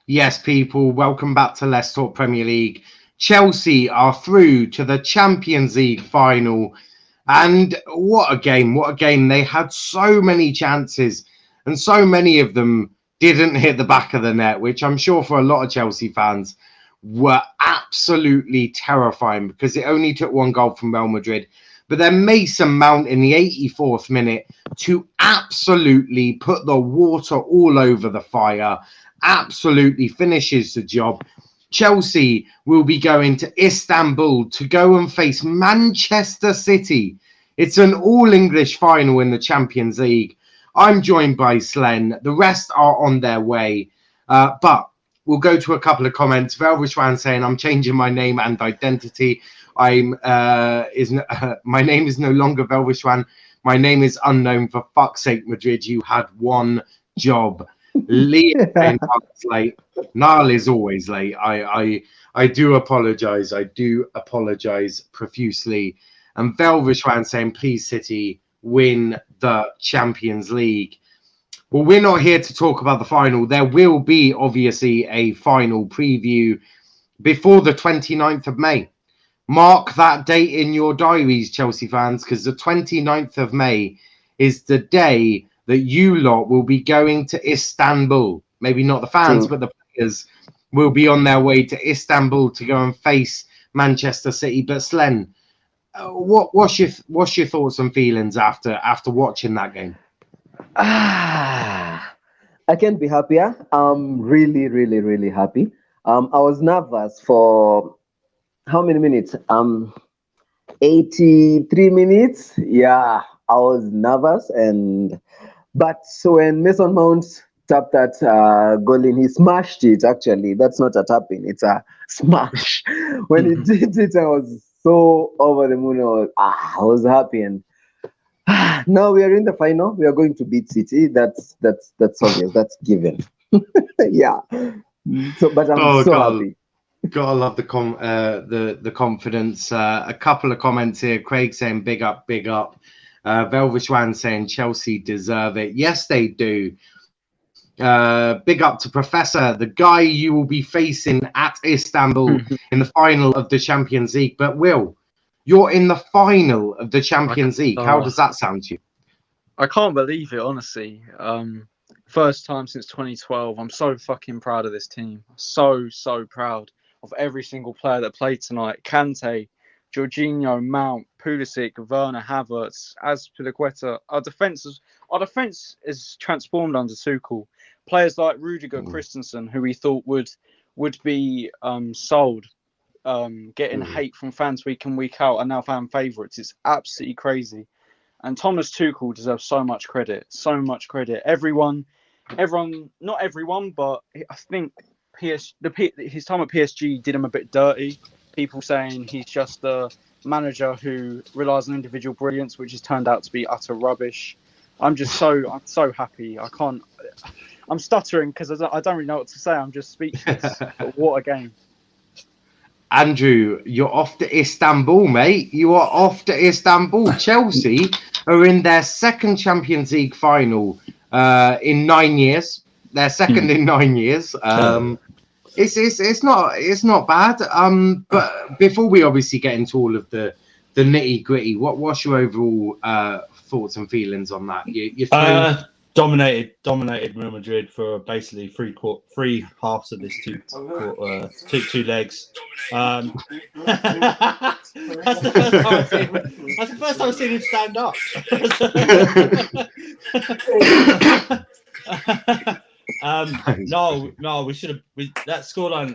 Yes, people, welcome back to Let's Talk Premier League. Chelsea are through to the Champions League final. And what a game, what a game. They had so many chances and so many of them didn't hit the back of the net, which I'm sure for a lot of Chelsea fans were absolutely terrifying because it only took one goal from Real Madrid. But then Mason Mount in the 84th minute to absolutely put the water all over the fire, absolutely finishes the job. Chelsea will be going to Istanbul to go and face Manchester City. It's an all-English final in the Champions League. I'm joined by Slen. The rest are on their way. But we'll go to a couple of comments. Velvishwan saying, I'm changing my name and identity. My name is no longer Velvishwan. My name is unknown. For fuck's sake, Madrid, you had one job. Liam is late. Niall is always late. I do apologize. I do apologize profusely. And Velvishwan saying, please, City, win the Champions League. Well, we're not here to talk about the final. There will be, obviously, a final preview before the 29th of May. Mark that date in your diaries, Chelsea fans, because the 29th of May is the day that you lot will be going to Istanbul. Maybe not the fans, but the players will be on their way to Istanbul to go and face Manchester City. But Slen, what's your thoughts and feelings after watching that game? I can't be happier. I'm really, really, really happy. I was nervous for how many minutes? 83 minutes. Yeah, I was nervous, but so when Mason Mount tapped that goal in, he smashed it. Actually, that's not a tapping; it's a smash. When he did it, I was so over the moon. I was happy, and now we are in the final. We are going to beat City. That's obvious. That's given. Yeah. So, but I'm happy. Gotta love the confidence. A couple of comments here. Craig saying big up, big up. Velvishwan saying Chelsea deserve it. Yes, they do. Big up to Professor, the guy you will be facing at Istanbul in the final of the Champions League. But Will, you're in the final of the Champions League. How does that sound to you? I can't believe it, honestly. First time since 2012. I'm so fucking proud of this team. So proud of every single player that played tonight. Kante, Jorginho, Mount, Pulisic, Werner, Havertz, Azpilicueta. Our defence is transformed under Tuchel. Players like Rudiger, Christensen, who we thought would be sold, getting hate from fans week in, week out, are now fan favourites. It's absolutely crazy. And Thomas Tuchel deserves so much credit. So much credit. Everyone, not everyone, but I think his time at PSG did him a bit dirty. People saying he's just a manager who relies on individual brilliance, which has turned out to be utter rubbish. I'm so happy. I'm stuttering because I don't really know what to say. I'm just speechless. But what a game. Andrew, you're off to Istanbul, mate. You are off to Istanbul. Chelsea are in their second Champions League final in 9 years. Their second in 9 years. It's not bad. But before we obviously get into all of the nitty gritty, what's your overall thoughts and feelings on that? Dominated Real Madrid for basically three halves of this two legs. That's the first time I've seen him stand up. No, we should have. That scoreline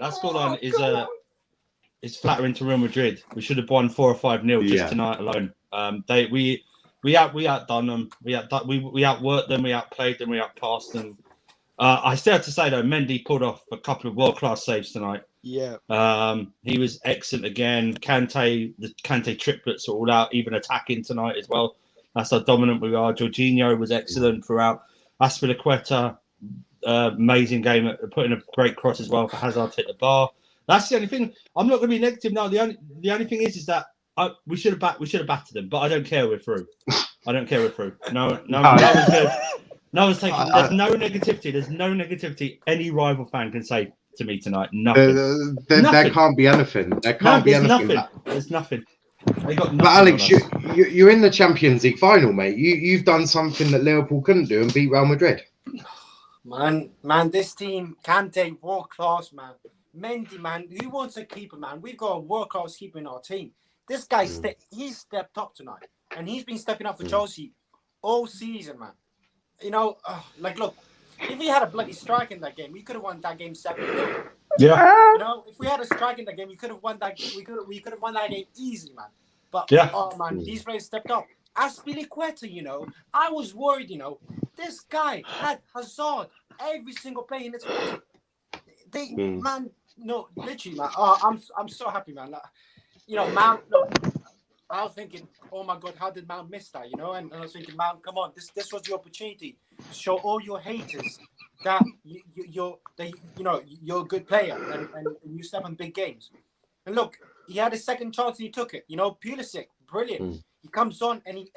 is flattering to Real Madrid. We should have won 4 or 5-0 just tonight alone. We outdone them. We outworked them. We outplayed them. We outpassed them. I still have to say though, Mendy pulled off a couple of world-class saves tonight. Yeah. He was excellent again. The Kante triplets are all out, even attacking tonight as well. That's how dominant we are. Jorginho was excellent throughout. Azpilicueta, amazing game at putting a great cross as well for Hazard to hit the bar. That's the only thing. I'm not going to be negative now. The only thing is that we should have battered them, but I don't care. We're through. I don't care. We're through. No one's good. No one's taking. There's no negativity. Any rival fan can say to me tonight. Nothing. There can't be anything. There can't be anything. There's nothing. They got nothing. But Alex, on us. you're in the Champions League final, mate. You've done something that Liverpool couldn't do and beat Real Madrid. Man, this team can take world class, man. Mendy, man, who wants a keeper, man? We've got a world class keeper in our team. This guy, he's stepped up tonight, and he's been stepping up for Chelsea all season, man. You know, look, if we had a bloody strike in that game, we could have won that game 7-0. Yeah. You know, if we had a strike in that game, we could have won that. We could have won that game easily, man. But these players stepped up. Aspilicueta, you know, I was worried. You know, this guy had Hazard every single play in this game. Man, no, literally, man. I'm so happy, man. You know, Mount. Look, I was thinking, oh my God, how did Mount miss that? You know, and I was thinking, Mount, come on, this was the opportunity to show all your haters that you're a good player and you step in big games. And look, he had a second chance and he took it. You know, Pulisic, brilliant. He comes on and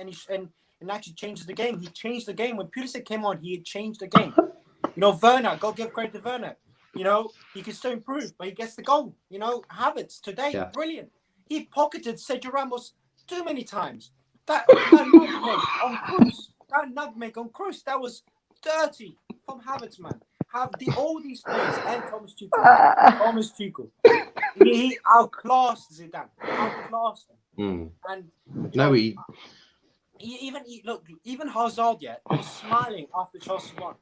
actually changes the game. He changed the game when Pulisic came on. He had changed the game. You know, Werner, go give credit to Werner. You know, he can still improve, but he gets the goal. You know, Havertz today, brilliant. He pocketed Sergio Ramos too many times. That nutmeg on Cruz, that was dirty from Havertz, man. All these players and Thomas Tuchel. He outclassed Zidane. Outclassed him. And even Hazard was smiling after Chelsea won.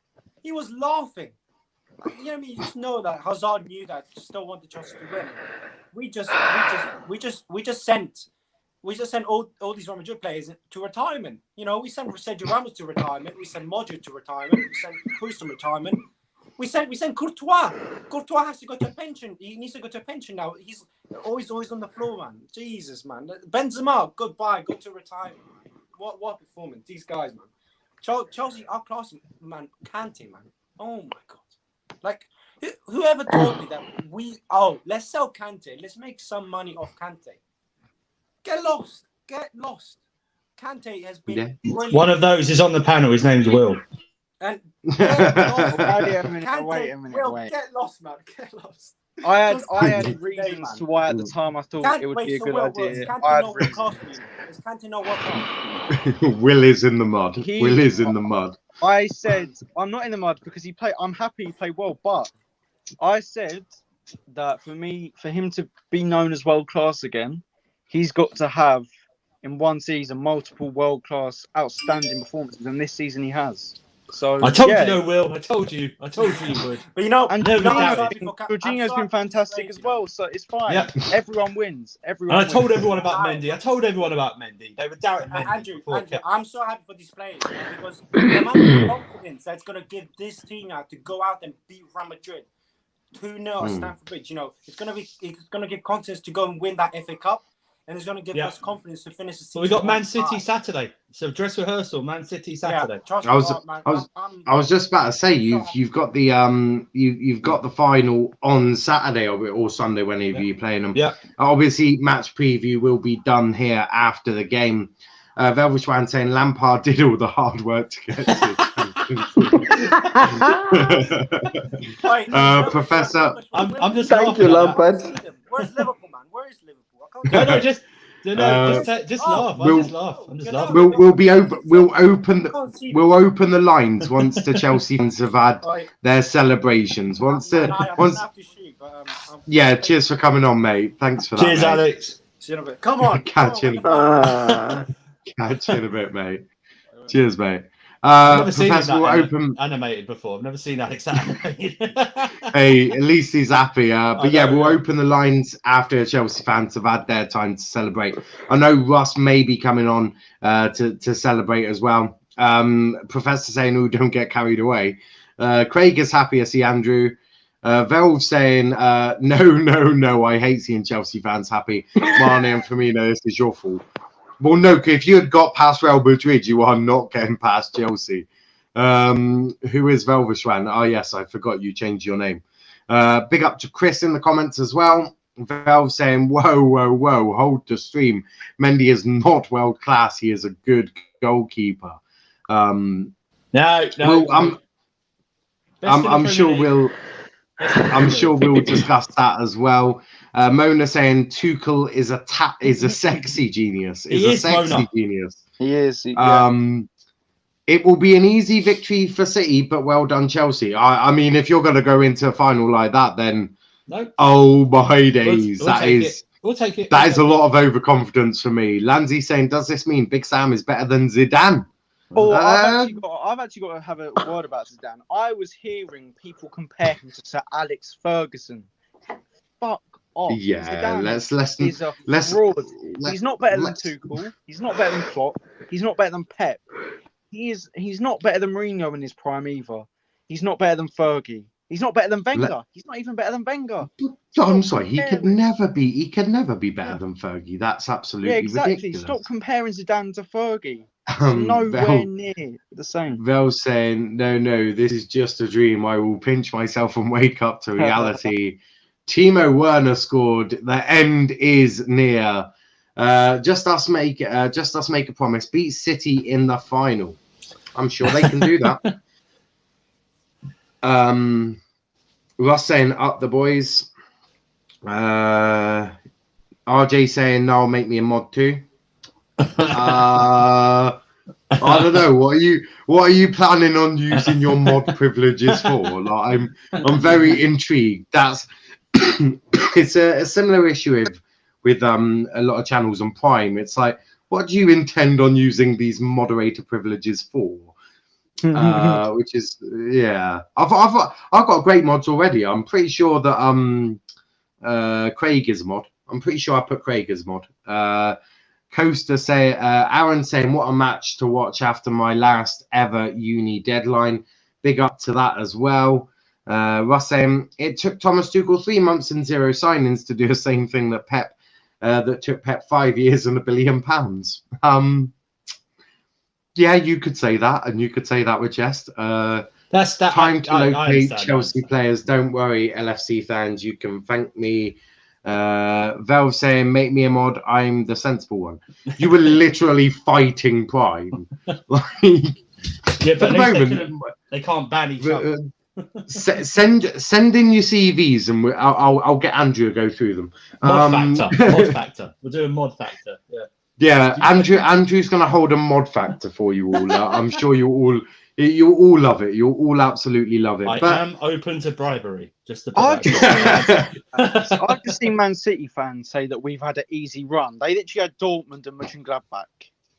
He was laughing. You know what I mean? You just know that Hazard knew that he still wanted Chelsea to win. We just sent all these Real Madrid players to retirement. You know, we sent Sergio Ramos to retirement. We sent Modric to retirement. We sent Cruz to retirement. We sent Courtois. Courtois has to go to a pension. He needs to go to a pension now. He's always on the floor, man. Jesus, man. Benzema, goodbye. Go to retirement, man. What performance? These guys, man. Chelsea outclassed, man. Kante, man. Oh my God. Like, whoever told me that let's sell Kante. Let's make some money off Kante. Get lost. Kante has been brilliant. One of those is on the panel. His name's Will. And get lost. Wait a minute. Get lost, man. Get lost. I had reasons to why at the time I thought it would be a good idea. Is Kante not work out? Will is in the mud. Will is in the mud. I said I'm not in the mud because I'm happy he played well, but I said that for him to be known as world class again, he's got to have in one season multiple world class outstanding performances, and this season he has. So I told you, Will. I told you you would. But you know, and Jorginho's been fantastic as well, so it's fine. Yeah. Everyone wins. Everyone. And I told everyone about Mendy. They were doubting Mendy. Andrew, I'm so happy for these players because the amount of confidence that's going to give this team now to go out and beat Real Madrid 2-0 at Stamford Bridge. You know, it's going to give confidence to go and win that FA Cup. And it's going to give us confidence to finish the season. Well, we got Man City Saturday, so dress rehearsal. Man City Saturday. I was just about to say you've got the you've got the final on Saturday or Sunday whenever you're playing them. Yeah. Obviously, match preview will be done here after the game. Velvet Swan saying Lampard did all the hard work to get to the Professor. I'm just thank you, Lampard. Where's Liverpool, man? Where is Liverpool? Just laugh. I'm just laughing. We'll open the lines once the Chelsea fans have had their celebrations. Cheers for coming on, mate. Thanks for that. Cheers, mate. Alex. See you in a bit. Come on. Catch you in a bit, mate. Cheers, mate. I've never seen that animated before. I've never seen Alex animated. Hey, at least he's happy. We'll open the lines after Chelsea fans have had their time to celebrate. I know Russ may be coming on to celebrate as well. Professor saying, don't get carried away. Craig is happy to see Andrew. Velv saying, no, I hate seeing Chelsea fans happy. Mane and Firmino, this is your fault. Well, no, if you had got past Real Madrid, you are not getting past Chelsea. Who is Velvishwan? Oh, yes, I forgot you changed your name. Big up to Chris in the comments as well. Velv saying, whoa, hold the stream. Mendy is not world class. He is a good goalkeeper. I'm sure we'll... I'm sure we'll discuss that as well. Mona saying Tuchel is a sexy genius. He is, Mona. Genius. He is. Yeah. It will be an easy victory for City, but well done, Chelsea. I mean, if you're going to go into a final like that, then oh my days, we'll take it. That is a lot of overconfidence for me. Lanzi saying, does this mean Big Sam is better than Zidane? Oh, I've actually got to have a word about Zidane. I was hearing people compare him to Sir Alex Ferguson. Fuck off. Yeah, Zidane is a fraud. He's not better than Tuchel. He's not better than Klopp. He's not better than Pep. He's not better than Mourinho in his prime either. He's not better than Fergie. He's not better than Wenger. He's not even better than Wenger. I'm sorry, he could never be better than Fergie. That's absolutely ridiculous. Stop comparing Zidane to Fergie. Nowhere near the same. Vel saying, no, this is just a dream. I will pinch myself and wake up to reality. Timo Werner scored. The end is near. Just us make a promise. Beat City in the final. I'm sure they can do that. Russ saying up the boys. RJ saying Niall make me a mod too. I don't know. What are you planning on using your mod privileges for? Like, I'm very intrigued. That's it's a similar issue with a lot of channels on Prime. It's like, what do you intend on using these moderator privileges for? Which is I've got great mods already. I'm pretty sure that Craig is a mod. I'm pretty sure I put Craig as mod. Coaster Aaron saying, what a match to watch after my last ever uni deadline. Big up to that as well. Russ saying, it took Thomas Tuchel 3 months and 0 signings to do the same thing that took Pep 5 years and £1 billion. Yeah, you could say that, and you could say that with jest. That's that. Time to locate Chelsea players. Don't worry, LFC fans. You can thank me. Velv saying, make me a mod. I'm the sensible one. You were literally fighting Prime. Yeah, but at least they can't ban each other. Send in your CVs, and I'll get Andrew to go through them. Mod factor. We're doing mod factor. Yeah, Andrew's going to hold a mod factor for you all. I'm sure you'll all love it. You'll all absolutely love it. I am open to bribery. I've just seen Man City fans say that we've had an easy run. They literally had Dortmund and Mönchengladbach.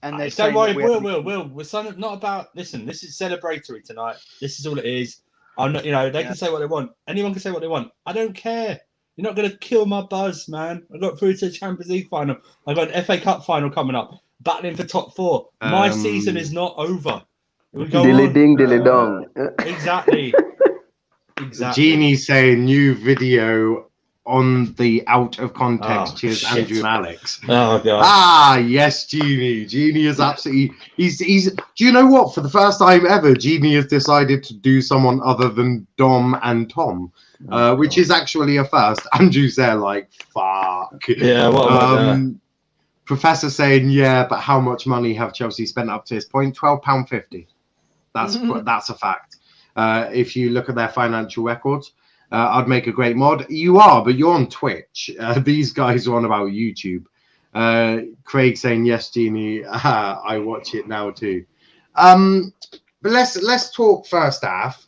And they're don't worry, Will. We're not about. Listen, this is celebratory tonight. This is all it is. I'm not. They can say what they want. Anyone can say what they want. I don't care. You're not going to kill my buzz, man. I got through to the Champions League final. I got an FA Cup final coming up. Battling for top 4. My season is not over. Dilly ding, dilly dong. Exactly. Genie saying new video on the out of context. Cheers, shit. Andrew and Alex. Oh god. Yes, Genie. Genie is absolutely. He's. Do you know what? For the first time ever, Genie has decided to do someone other than Dom and Tom. Which is actually a first. Andrew's there like, fuck. Yeah, what about that? Professor saying, yeah, but how much money have Chelsea spent up to this point? £12.50. That's a fact. If you look at their financial records, I'd make a great mod. You are, but you're on Twitch. These guys are on about YouTube. Craig saying, yes, Genie. I watch it now too. But let's talk first half.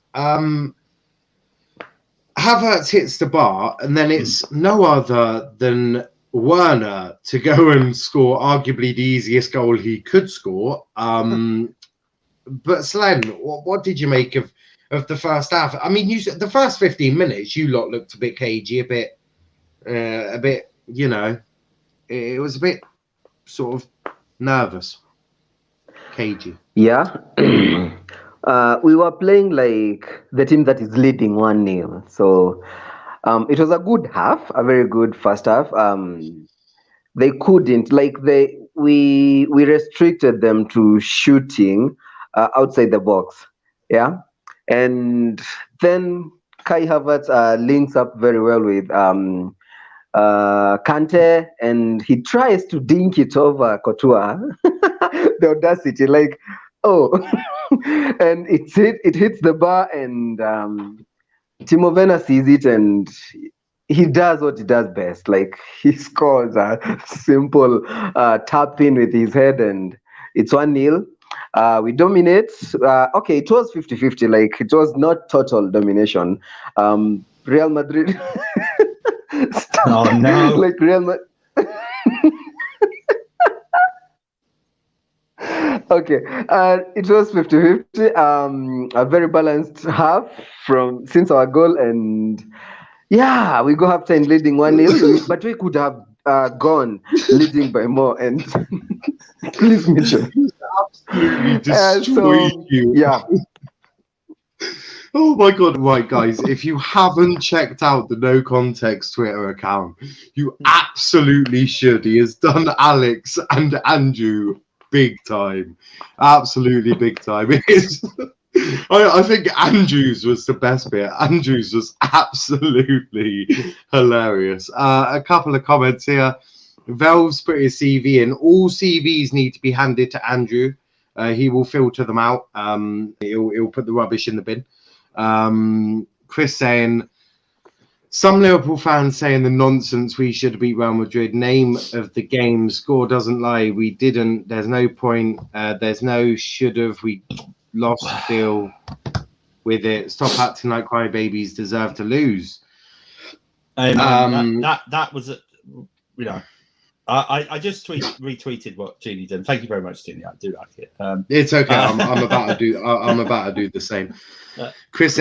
Havertz hits the bar, and then it's no other than Werner to go and score arguably the easiest goal he could score. But Slen, what did you make of the first half? I mean, the first 15 minutes, you lot looked a bit cagey, a bit, it was a bit sort of nervous, cagey. Yeah. We were playing like the team that is leading 1-0. So it was a good half, a very good first half. They couldn't, we restricted them to shooting outside the box. Yeah. And then Kai Havertz links up very well with Kante, and he tries to dink it over Courtois. The audacity, and it hits the bar, and Timo Werner sees it and he does what he does best. Like he scores a simple tap in with his head and it's 1-0. We dominate. Okay, it was 50-50. Like it was not total domination. Real Madrid. Oh no! Like Real Madrid. Okay, it was 50-50. A very balanced half from since our goal, and yeah, we go half time leading 1-0, but we could have gone leading by more. And please mention. Absolutely destroyed you. Yeah. Oh my god, right guys, if you haven't checked out the No Context Twitter account, you absolutely should. He has done Alex and Andrew big time. Absolutely big time. It is, I think Andrews was the best bit. Andrews was absolutely hilarious. A couple of comments here. Velve's put his CV in. All CVs need to be handed to Andrew. He will filter them out. He'll put the rubbish in the bin. Chris saying, some Liverpool fans saying the nonsense we should beat Real Madrid. Name of the game, score doesn't lie. We didn't. There's no point. There's no should have. We lost. Deal with it. Stop acting like crybabies deserve to lose. That was, you know, I just retweeted what Jeannie did. Thank you very much, Jeannie. I do like it. It's okay. I'm about to do. I'm about to do the same. Chris,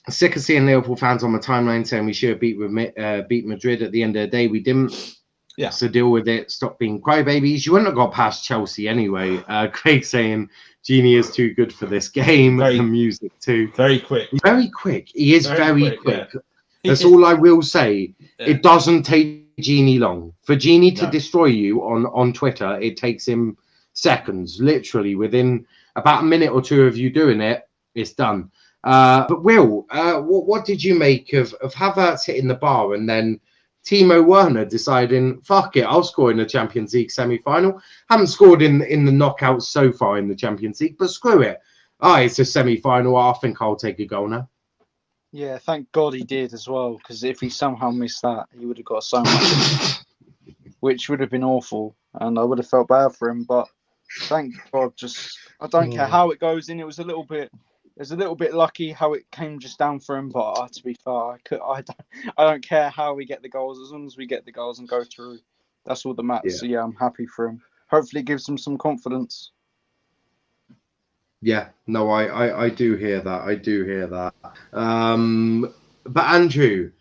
sick of seeing Liverpool fans on my timeline saying we should have beat Madrid. At the end of the day, we didn't. Yeah. So deal with it. Stop being crybabies. You wouldn't have got past Chelsea anyway. Craig saying Genie is too good for this game. And music too. Very quick. Very quick. He is very quick. Yeah. That's all I will say. Yeah. It doesn't take Genie long. For Genie to destroy you on Twitter, it takes him seconds. Literally within about a minute or two of you doing it, it's done. But Will, what did you make of Havertz hitting the bar and then Timo Werner deciding, fuck it, I'll score in the Champions League semi-final. Haven't scored in the knockouts so far in the Champions League, but screw it. It's a semi-final. I think I'll take a goal now. Yeah, thank God he did as well, because if he somehow missed that, he would have got so much, which would have been awful, and I would have felt bad for him. But thank God, I don't care how it goes in. It was a little bit lucky how it came just down for him. But to be fair, I don't care how we get the goals, as long as we get the goals and go through. That's all that matters. Yeah. So yeah, I'm happy for him. Hopefully, it gives him some confidence. Yeah, no, I do hear that. I do hear that. But Andrew,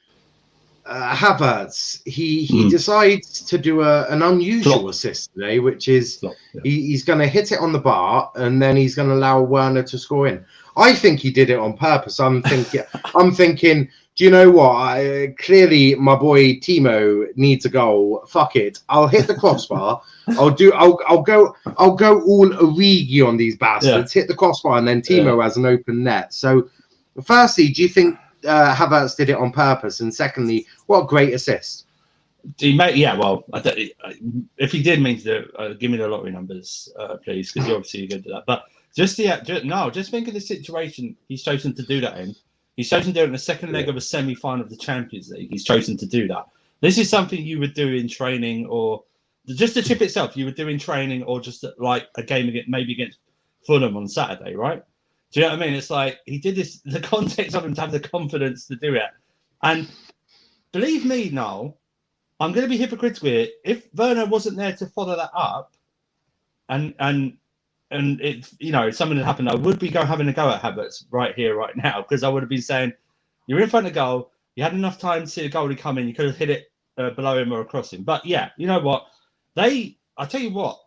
Havertz, he decides to do an unusual assist today, which is he's going to hit it on the bar and then he's going to allow Werner to score in. I think he did it on purpose. I'm thinking, do you know what? Clearly, my boy Timo needs a goal. Fuck it, I'll hit the crossbar. I'll go all Origi on these bastards. Hit the crossbar, and then Timo has an open net. So, firstly, do you think Havertz did it on purpose? And secondly, what a great assist. Well, if he did mean to do it, give me the lottery numbers, please, because obviously you're going to do that. But just think of the situation he's chosen to do that in. He's chosen to do it in the second leg of a semi-final of the Champions League. He's chosen to do that. This is something you would do in training, or just the chip itself you would do in training, or just like a game against Fulham on Saturday, right? Do you know what I mean? It's like he did this, the context of him to have the confidence to do it. And believe me, Niall, I'm going to be hypocritical here. If Werner wasn't there to follow that up, and it, something had happened, I would be having a go at Havertz right here, right now, because I would have been saying, you're in front of goal, you had enough time to see the goalie come in, you could have hit it below him or across him. But yeah, you know what? I tell you what,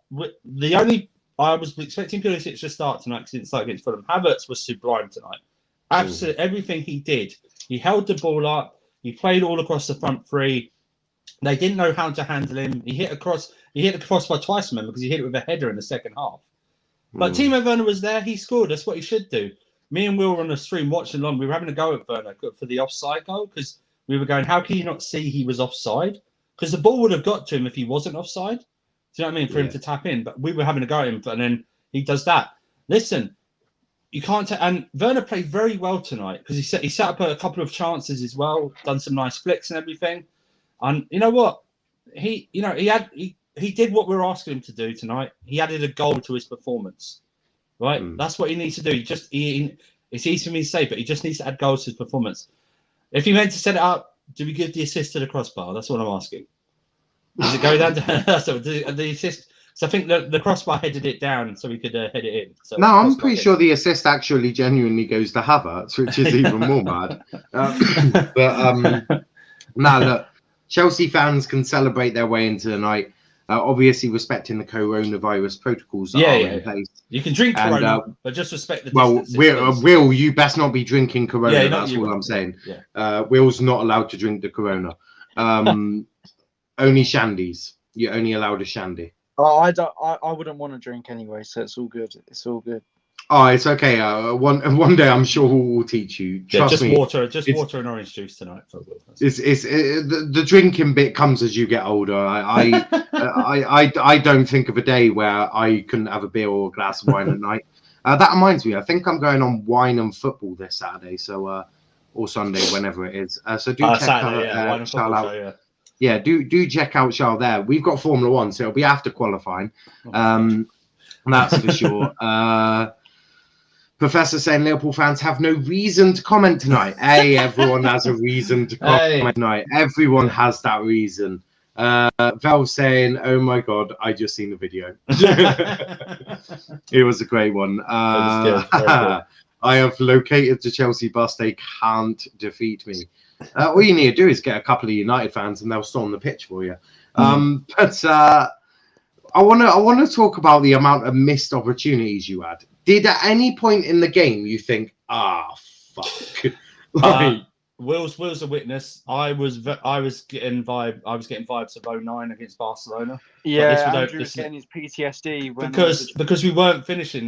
I was expecting Pulisic to start tonight because he didn't start against Fulham. Havertz was sublime tonight. Absolutely everything he did. He held the ball up, he played all across the front three. They didn't know how to handle him. He hit the crossbar twice, remember, because he hit it with a header in the second half. But Timo Werner was there. He scored. That's what he should do. Me and Will were on the stream watching along. We were having a go at Werner for the offside goal because we were going, how can you not see he was offside? Because the ball would have got to him if he wasn't offside. Do you know what I mean? For him to tap in. But we were having a go at him, and then he does that. Listen, you can't. And Werner played very well tonight because he set up a couple of chances as well, done some nice flicks and everything. And you know what? He did what we were asking him to do tonight. He added a goal to his performance. Right? That's what he needs to do. It's easy for me to say, but he just needs to add goals to his performance. If he meant to set it up, do we give the assist to the crossbar? That's what I'm asking. Does it go down to the assist? So I think the crossbar headed it down so we could head it in. So no, I'm pretty sure the assist actually genuinely goes to Havertz, which is even more mad. Now look, Chelsea fans can celebrate their way into the night. Obviously, respecting the coronavirus protocols that are in place. You can drink Corona, but just respect the distance. Will, you best not be drinking Corona. Yeah, that's all I'm saying. Yeah. Will's not allowed to drink the Corona. Only shandies. You're only allowed a shandy. Oh, I wouldn't want to drink anyway, so it's all good. It's all good. Oh, it's okay. One day I'm sure we'll teach you. Trust me. Water and orange juice tonight. The drinking bit comes as you get older. I don't think of a day where I couldn't have a beer or a glass of wine at night. That reminds me, I think I'm going on Wine and Football this Saturday, so or Sunday, whenever it is. So do check Saturday, out Charles out. Yeah, do check out Charles there. We've got Formula One, so it'll be after qualifying. That's for sure. Professor saying Liverpool fans have no reason to comment tonight. Hey, everyone has a reason to comment tonight. Everyone has that reason. Val saying, "Oh my God, I just seen the video." It was a great one. I have located the Chelsea bus. They can't defeat me. All you need to do is get a couple of United fans, and they'll storm the pitch for you. But I want to talk about the amount of missed opportunities you had. Did at any point in the game you think, fuck? Will's a witness. I was getting vibes of 09 against Barcelona. Yeah, Andrew was getting his PTSD because we weren't finishing.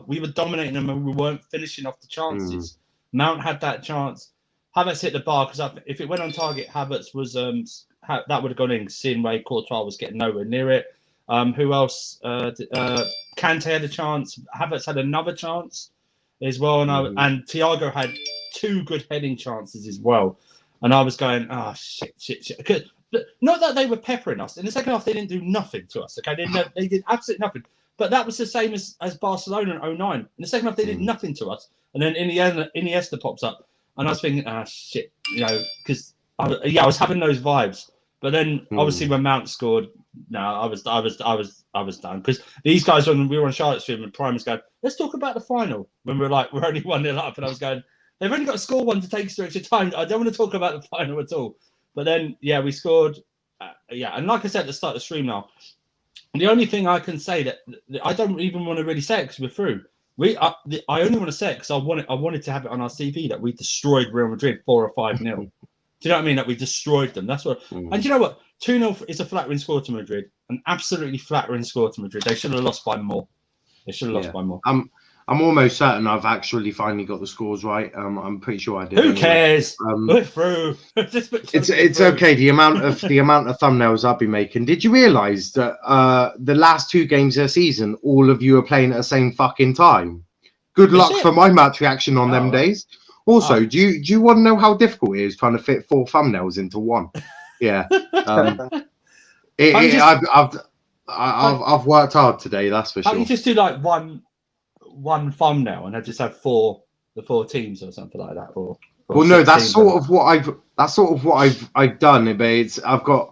We were dominating them and we weren't finishing off the chances. Mount had that chance. Havertz hit the bar because if it went on target, Havertz was that would have gone in. Seeing way Courtois was getting nowhere near it. Who else? Kante had a chance. Havertz had another chance as well, and Thiago had 2 good heading chances as well. And I was going, shit. Not that they were peppering us. In the second half, they didn't do nothing to us. Okay, they did absolutely nothing. But that was the same as Barcelona in 09. In the second half, they did nothing to us. And then in the end, Iniesta pops up, and I was thinking, shit, because I was having those vibes. But then obviously when Mount scored, I was done because these guys we were on Charlotte Stream and Prime was going, let's talk about the final when we're only 1-0 up, and I was going, they've only got to score one to take us to extra time. I don't want to talk about the final at all. But then we scored, and like I said at the start of the stream now, the only thing I can say that I don't even want to really say it because we're through. I only want to say it because I wanted to have it on our CV that we destroyed Real Madrid 4 or 5-0. Do you know what I mean? That we destroyed them. That's what. And you know what? 2-0 is a flattering score to Madrid. An absolutely flattering score to Madrid. They should have lost by more. By more. I'm almost certain I've actually finally got the scores right. I'm pretty sure I did. Who cares? We're through. It's okay. The amount of thumbnails I'll be making. Did you realise that the last 2 games of the season, all of you are playing at the same fucking time? Good luck for my match reaction on them days. Also, do you want to know how difficult it is trying to fit 4 thumbnails into one? Yeah. I've worked hard today, that's for sure. Can't you just do one thumbnail and I just have the 4 teams or something like that? Or well, no, that's sort of what I've done. But I've got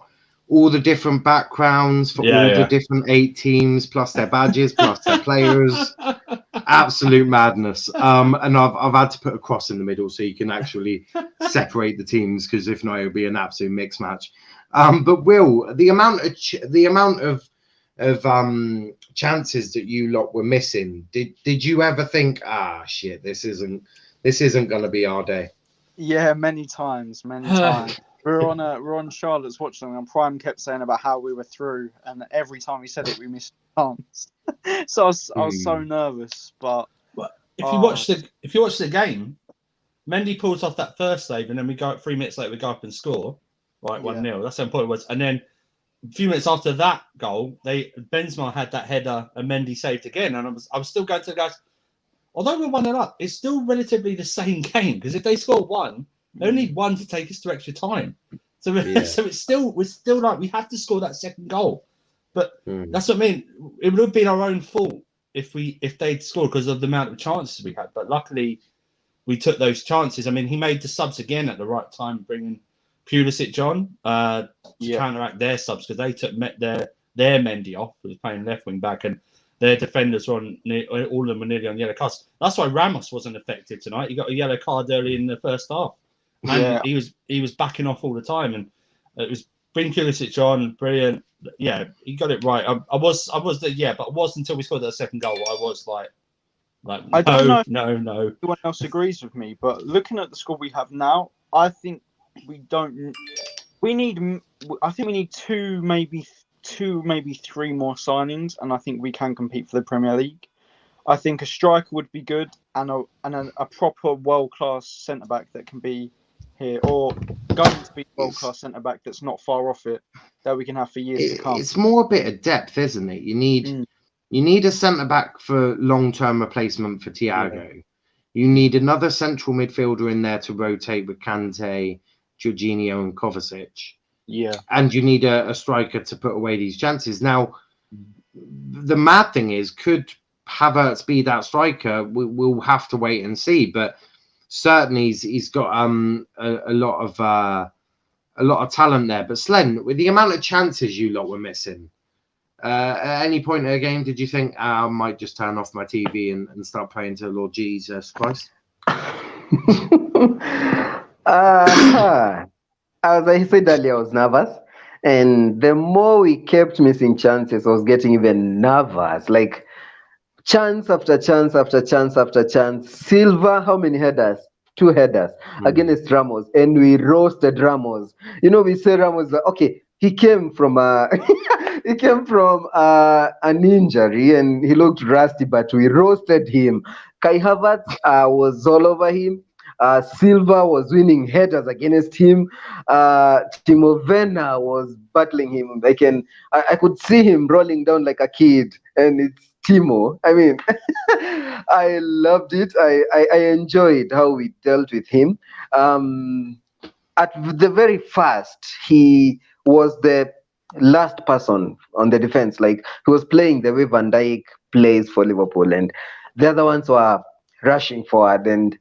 all the different backgrounds for all the different 8 teams, plus their badges, plus their players. Absolute madness. And I've had to put a cross in the middle so you can actually separate the teams, because if not, it would be an absolute mixed match. But Will, the amount of chances that you lot were missing, did you ever think, shit, this isn't going to be our day? Yeah, many times. We're on Charlotte's watching, and Prime kept saying about how we were through, and every time he said it, we missed a chance. So I was so nervous. But if you watch the game, Mendy pulls off that first save, and then we go 3 minutes later, we go up and score 1-0. That's how important it was. And then a few minutes after that goal, Benzema had that header, and Mendy saved again. And I was still going to the guys, although we're 1-0 up, it's still relatively the same game because if they score one, they only need one to take us to extra time. So, so we're still like we have to score that second goal. But that's what I mean. It would have been our own fault if they'd scored because of the amount of chances we had. But luckily, we took those chances. I mean, he made the subs again at the right time, bringing Pulisic on to counteract their subs because they took their Mendy off, who was playing left wing back, and their defenders were all of them were nearly on yellow cards. That's why Ramos wasn't effective tonight. He got a yellow card early in the first half, and he was backing off all the time. And it was bring Pulisic on, brilliant. Yeah, he got it right. But it was until we scored that second goal. I was like I don't know if no. anyone else agrees with me, but looking at the squad we have now, I think we don't. We need. I think we need two, maybe three more signings, and I think we can compete for the Premier League. I think a striker would be good, and a proper world-class centre back that can be here, or going to be a world-class centre back that's not far off it, that we can have for years to come. It's more a bit of depth, isn't it? You need a centre back for long-term replacement for Thiago. Yeah. You need another central midfielder in there to rotate with Kante, Jorginho, and Kovacic. Yeah, and you need a striker to put away these chances. Now, the mad thing is, could Havertz be that striker? We'll have to wait and see. But certainly, he's got a lot of talent there. But Slen, with the amount of chances you lot were missing, at any point in the game, did you think I might just turn off my TV and start praying to the Lord Jesus Christ? As I said earlier, I was nervous. And the more we kept missing chances, I was getting even nervous. Like, chance after chance after chance after chance. Silva, how many headers? 2 headers against Ramos. And we roasted Ramos. You know, we said Ramos, okay, he came from an injury and he looked rusty, but we roasted him. Kai Havertz was all over him. Silva was winning headers against him. Timo Werner was battling him. I could see him rolling down like a kid, and it's Timo. I mean, I loved it. I enjoyed how we dealt with him. At the very first, he was the last person on the defense. Like, he was playing the way Van Dijk plays for Liverpool, and the other ones were rushing forward. And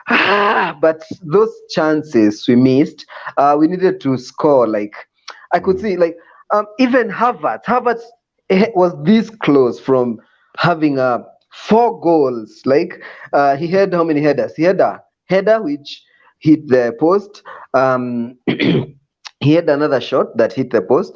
but those chances we missed, we needed to score. Like, I could see, like, even Havertz was this close from having 4 goals. Like, he had how many headers? He had a header which hit the post. He had another shot that hit the post.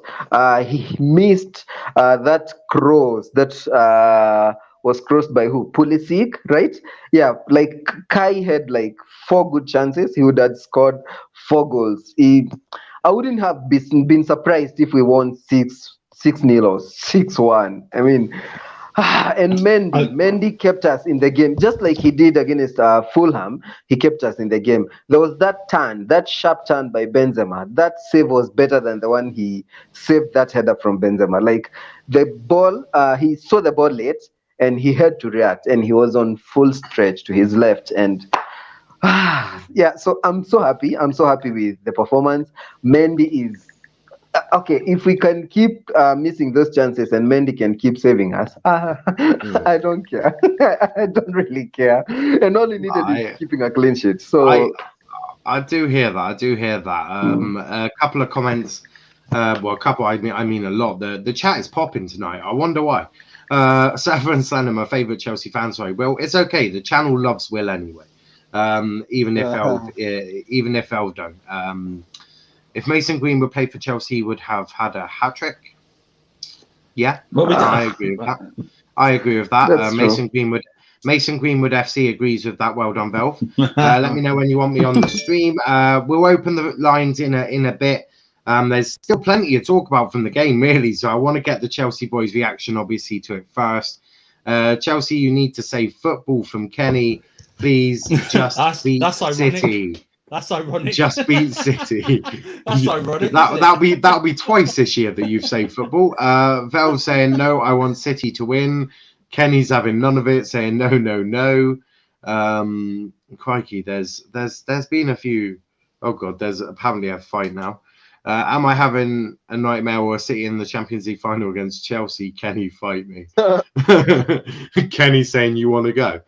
He missed that cross that was crossed by who? Pulisic, right? Yeah, like Kai had like 4 good chances. He would have scored 4 goals. I wouldn't have been surprised if we won 6-0 or 6-1. I mean, and Mendy kept us in the game, just like he did against Fulham. He kept us in the game. There was that sharp turn by Benzema. That save was better than the one he saved that header from Benzema. Like, the ball, he saw the ball late, and he had to react, and he was on full stretch to his left. And yeah, so I'm so happy. I'm so happy with the performance. Mendy is okay. If we can keep missing those chances and Mendy can keep saving us, I don't care. I don't really care. And all he needed is keeping a clean sheet. So I do hear that. A couple of comments. Well, a couple. I mean a lot. The chat is popping tonight. I wonder why. Saffron Slanham, my favourite Chelsea fan. Sorry. Well, it's okay. The channel loves Will anyway. Even if Elv don't. If Mason Greenwood played for Chelsea, he would have had a hat trick. Yeah, I agree with that. I agree with that. Mason Greenwood FC agrees with that. Well done, Velv. Let me know when you want me on the stream. We'll open the lines in a bit. There's still plenty to talk about from the game, really. So I want to get the Chelsea boys' reaction, obviously, to it first. Chelsea, you need to say football from Kenny. Please just beat City. That's ironic. Just beat City. That's ironic. That'll be twice this year that you've saved football. Vel saying no, I want City to win. Kenny's having none of it, saying no, no, no. Crikey, there's been a few. Oh God, there's apparently a fight now. Am I having a nightmare or a City in the Champions League final against Chelsea? Kenny, fight me. Kenny saying you want to go.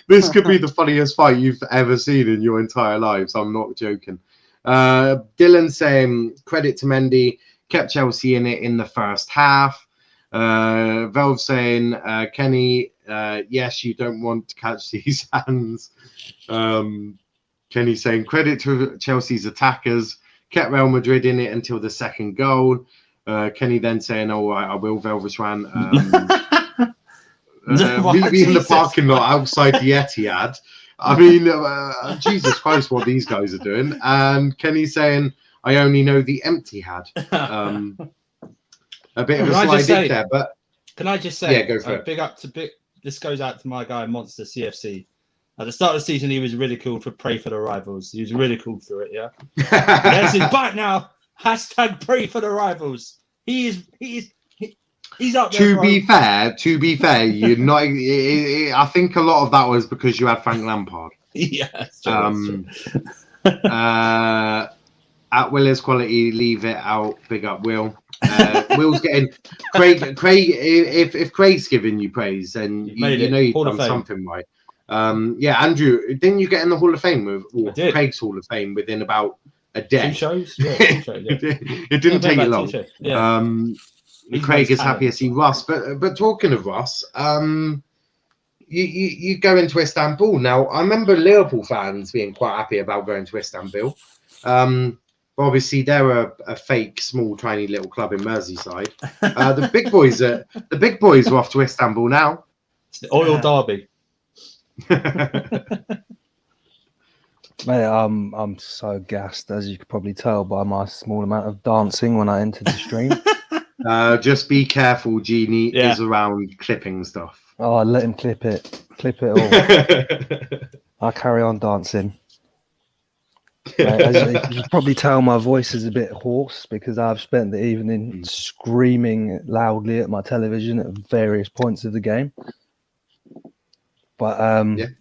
This could be the funniest fight you've ever seen in your entire lives. I'm not joking. Dylan saying credit to Mendy, kept Chelsea in it in the first half. Velv saying Kenny, yes, you don't want to catch these hands. Kenny saying credit to Chelsea's attackers, kept Real Madrid in it until the second goal. Kenny then saying, "Oh, I will, Velvishwan." Meet me in the parking lot outside the Etihad. I mean, Jesus Christ, what these guys are doing. And Kenny saying, "I only know the empty had." A bit of a slide in there, but can I just say, yeah, go for it. Big up to this goes out to my guy Monster CFC. At the start of the season, he was ridiculed for pray for the rivals. He was ridiculed for it, yeah. There's his back now. Hashtag pray for the rivals. He's up there. To be fair, you're not. I think a lot of that was because you had Frank Lampard. Yeah, that's true. At Willis quality, leave it out. Big up, Will. Will's getting Craig. If Craig's giving you praise, then you know you've done something right. Yeah, Andrew, didn't you get in the Hall of Fame with Craig's Hall of Fame within about a day? 2 shows? Yeah, 2 shows, yeah. It didn't take you long. Yeah. Craig is happy to see Russ. But talking of Russ, you go into Istanbul. Now, I remember Liverpool fans being quite happy about going to Istanbul. Obviously, they're a fake, small, tiny little club in Merseyside. The big boys are off to Istanbul now. It's the Oil Derby. Mate, I'm so gassed, as you could probably tell by my small amount of dancing when I entered the stream. Just be careful, Genie is around clipping stuff. Oh, let him clip it all. I'll carry on dancing. Mate, as you can probably tell, my voice is a bit hoarse because I've spent the evening screaming loudly at my television at various points of the game. But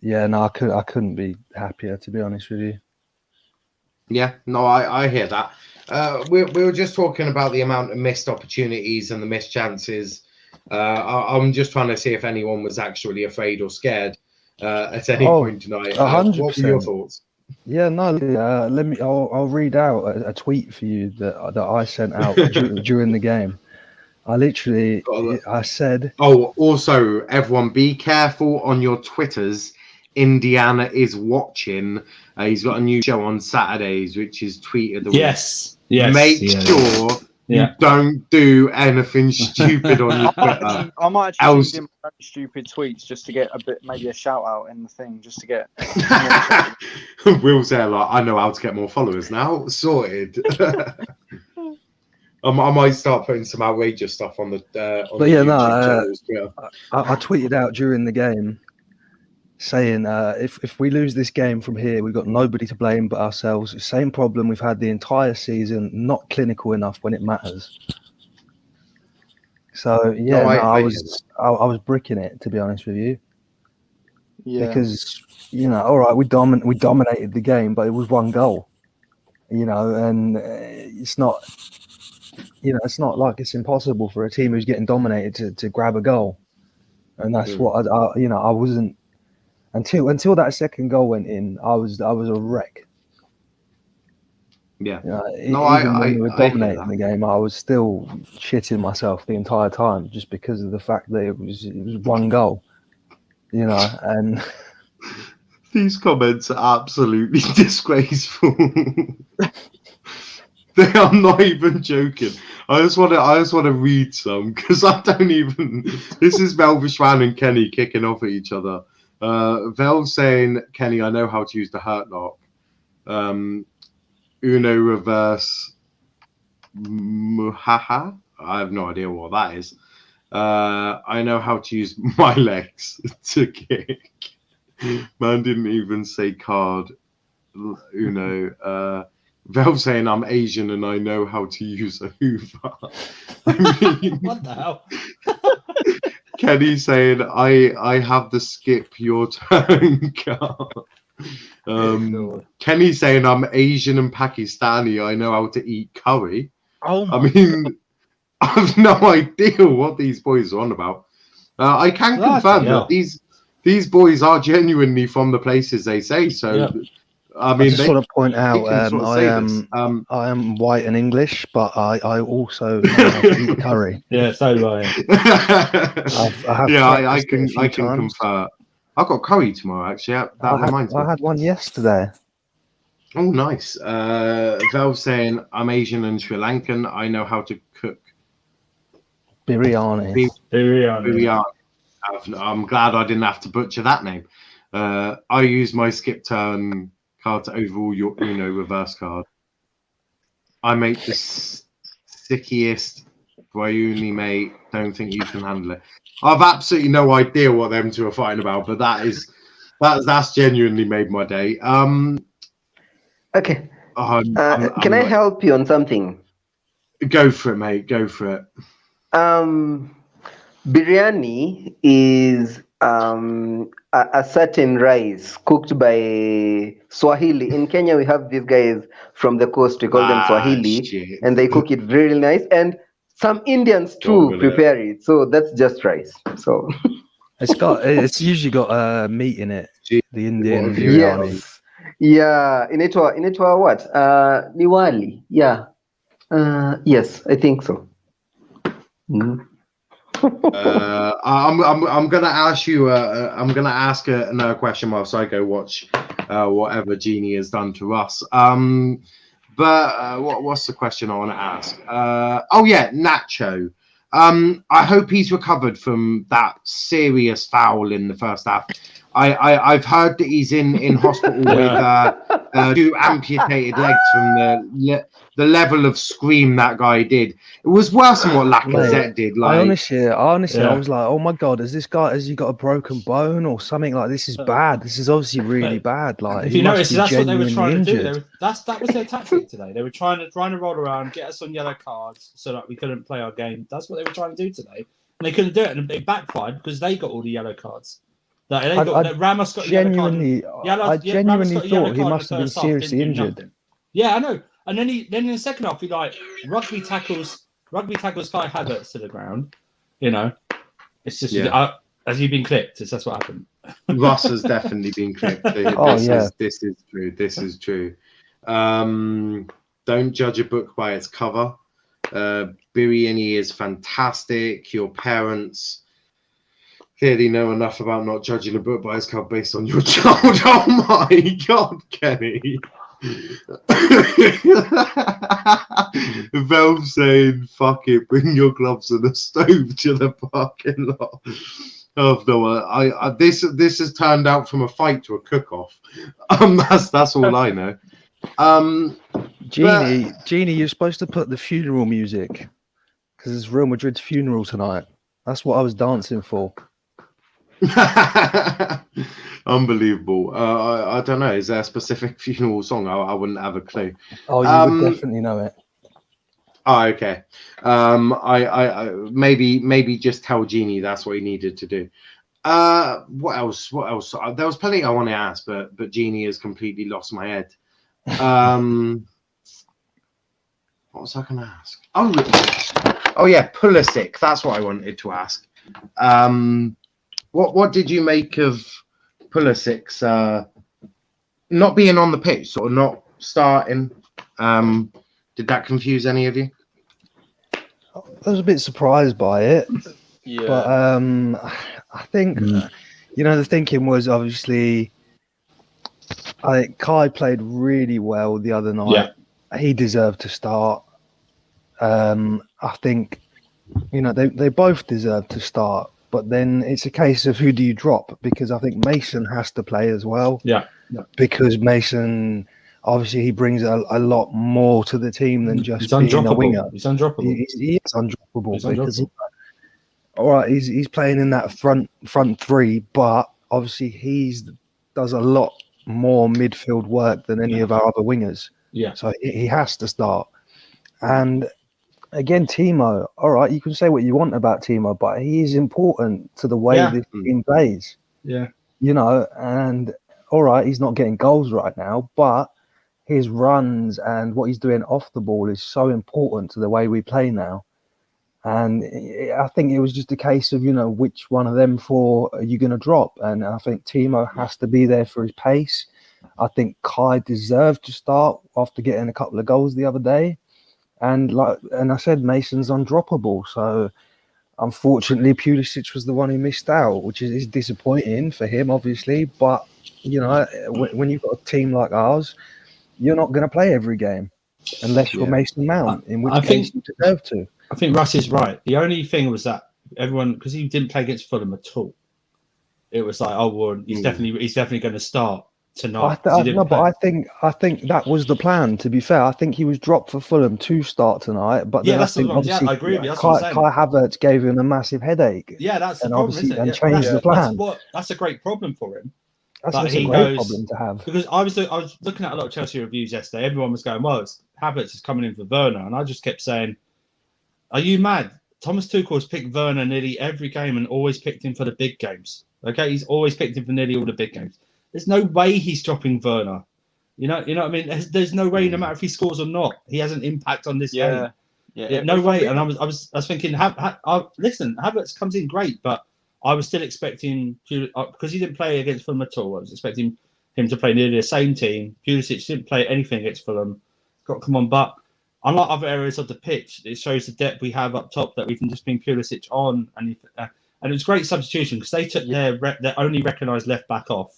no, I couldn't be happier, to be honest with you. Yeah, no, I hear that. We were just talking about the amount of missed opportunities and the missed chances. I'm just trying to see if anyone was actually afraid or scared at any point tonight. 100%. What were your thoughts? Yeah, no. Let me. I'll read out a tweet for you that I sent out during the game. I said. Oh, also, everyone, be careful on your Twitters. Indiana is watching. He's got a new show on Saturdays, which is Tweet of the Week. Yes. Make sure you don't do anything stupid on your Twitter. I might actually do my own stupid tweets just to get maybe a shout out in the thing, just to get. Will's there, like, I know how to get more followers now. Sorted. I might start putting some outrageous stuff on the. I tweeted out during the game saying if we lose this game from here, we've got nobody to blame but ourselves. Same problem we've had the entire season, not clinical enough when it matters. So I was bricking it, to be honest with you. Yeah. Because all right, we dominated the game, but it was 1 goal. And it's not. It's not like it's impossible for a team who's getting dominated to grab a goal, and that's what I wasn't until that second goal went in. I was a wreck. Yeah. Even when we were dominating the game, I was still shitting myself the entire time just because of the fact that it was 1 goal. And these comments are absolutely disgraceful. I'm not even joking. I just want to read some because I don't even. This is Velvishwan and Kenny kicking off at each other. Vel saying, "Kenny, I know how to use the hurt lock. Uno reverse. Haha. I have no idea what that is. I know how to use my legs to kick. Man didn't even say card. Uno. Vel saying I'm Asian and I know how to use a Hoover. I mean, what the hell? Kenny saying, I have the skip your turn card. Kenny saying, I'm Asian and Pakistani. I know how to eat curry. Oh my I mean, I've no idea what these boys are on about. I can confirm that these boys are genuinely from the places they say. So, I mean, I just want to point out, I am white and English, but I also know how to eat curry. Yeah, so do I. I can confirm. I've got curry tomorrow, actually. That reminds me. I had one yesterday. Oh, nice. Vel saying, I'm Asian and Sri Lankan. I know how to cook biryani. I'm glad I didn't have to butcher that name. I use my skip turn card to overrule your Uno reverse card. I make the sickiest Guayuni, mate. Don't think you can handle it. I've absolutely no idea what them two are fighting about, but that's genuinely made my day. Okay. Can I help you on something? Go for it, mate. Go for it. Biryani is a certain rice cooked by Swahili. In Kenya, we have these guys from the coast. We call them Swahili, shit. and they cook it really nice. And some Indians too prepare it. So that's just rice. So it's usually got meat in it. The Indian biryani. Yes. Yeah, inaitwa what? Niwali. Yeah. Yes, I think so. Mm. I'm gonna ask you. I'm gonna ask another question whilst I go watch whatever Genie has done to Russ. What's the question I want to ask? Nacho. I hope he's recovered from that serious foul in the first half. I've heard that he's in hospital with 2 amputated legs from the level of scream that guy did. It was worse than what Lacazette did. Like, I honestly, I was like, oh my god, has he got a broken bone or something? Like, this is bad. This is obviously really bad. Like, if you notice, that's what they were trying to do. That was their tactic today. They were trying to roll around, get us on yellow cards so that we couldn't play our game. That's what they were trying to do today, and they couldn't do it, and it backfired because they got all the yellow cards. Ramos got genuinely thought he must have been seriously injured. Yeah, I know. And then in the second half, he rugby tackles Kai Havertz to the ground. You know, it's just has he been clipped? That's what happened. Russ has definitely been clipped. This is true. This is true. Don't judge a book by its cover. Biryani is fantastic. Your parents clearly know enough about not judging a book by its cover based on your child. Oh my God, Kenny. Velv saying, fuck it, bring your gloves and a stove to the parking lot. Oh no, this has turned out from a fight to a cook-off. That's all I know. Genie, you're supposed to put the funeral music because it's Real Madrid's funeral tonight. That's what I was dancing for. Unbelievable. I don't know. Is there a specific funeral song? I wouldn't have a clue. Oh, you would definitely know it. Oh, okay. I maybe just tell Genie that's what he needed to do. What else? There was plenty I want to ask, but Genie has completely lost my head. What was I going to ask? Oh yeah, Pulisic. That's what I wanted to ask. What did you make of Pulisic's not being on the pitch or not starting? Did that confuse any of you? I was a bit surprised by it. Yeah. But I think, the thinking was obviously, I think Kai played really well the other night. Yeah. He deserved to start. I think, they both deserve to start. But then it's a case of who do you drop? Because I think Mason has to play as well. Yeah. Because Mason, obviously, he brings a lot more to the team than just being a winger. He's undroppable. He is undroppable. All right, he's playing in that front three, but obviously he does a lot more midfield work than any of our other wingers. Yeah. So he has to start. And again, Timo. All right, you can say what you want about Timo, but he is important to the way this team plays. Yeah. You know, and all right, he's not getting goals right now, but his runs and what he's doing off the ball is so important to the way we play now. And I think it was just a case of, you know, which one of them four are you going to drop? And I think Timo has to be there for his pace. I think Kai deserved to start after getting a couple of goals the other day. And I said, Mason's undroppable. So unfortunately, Pulisic was the one who missed out, which is disappointing for him, obviously. But, you know, when you've got a team like ours, you're not going to play every game unless you're Mason Mount, in which case you deserve to. I think Russ is right. The only thing was that everyone, because he didn't play against Fulham at all, it was like, oh well, he's definitely going to start tonight. I think that was the plan. To be fair, I think he was dropped for Fulham to start tonight. But then I think obviously I agree with you. Kai Havertz gave him a massive headache. Yeah, that's the problem, isn't it? And changed the plan. That's a great problem for him. That's a great problem to have. Because I was looking at a lot of Chelsea reviews yesterday. Everyone was going, well, Havertz is coming in for Werner, and I just kept saying, are you mad? Thomas Tuchel has picked Werner nearly every game and always picked him for the big games. Okay, he's always picked him for nearly all the big games. There's no way he's dropping Werner. You know what I mean? There's no way, no matter if he scores or not, he has an impact on this game. Yeah, no way. And I was thinking, listen, Havertz comes in great, but I was still expecting, because he didn't play against Fulham at all, I was expecting him to play nearly the same team. Pulisic didn't play anything against Fulham. Got to come on, but unlike other areas of the pitch, it shows the depth we have up top that we can just bring Pulisic on, and it was great substitution because they took their only recognised left back off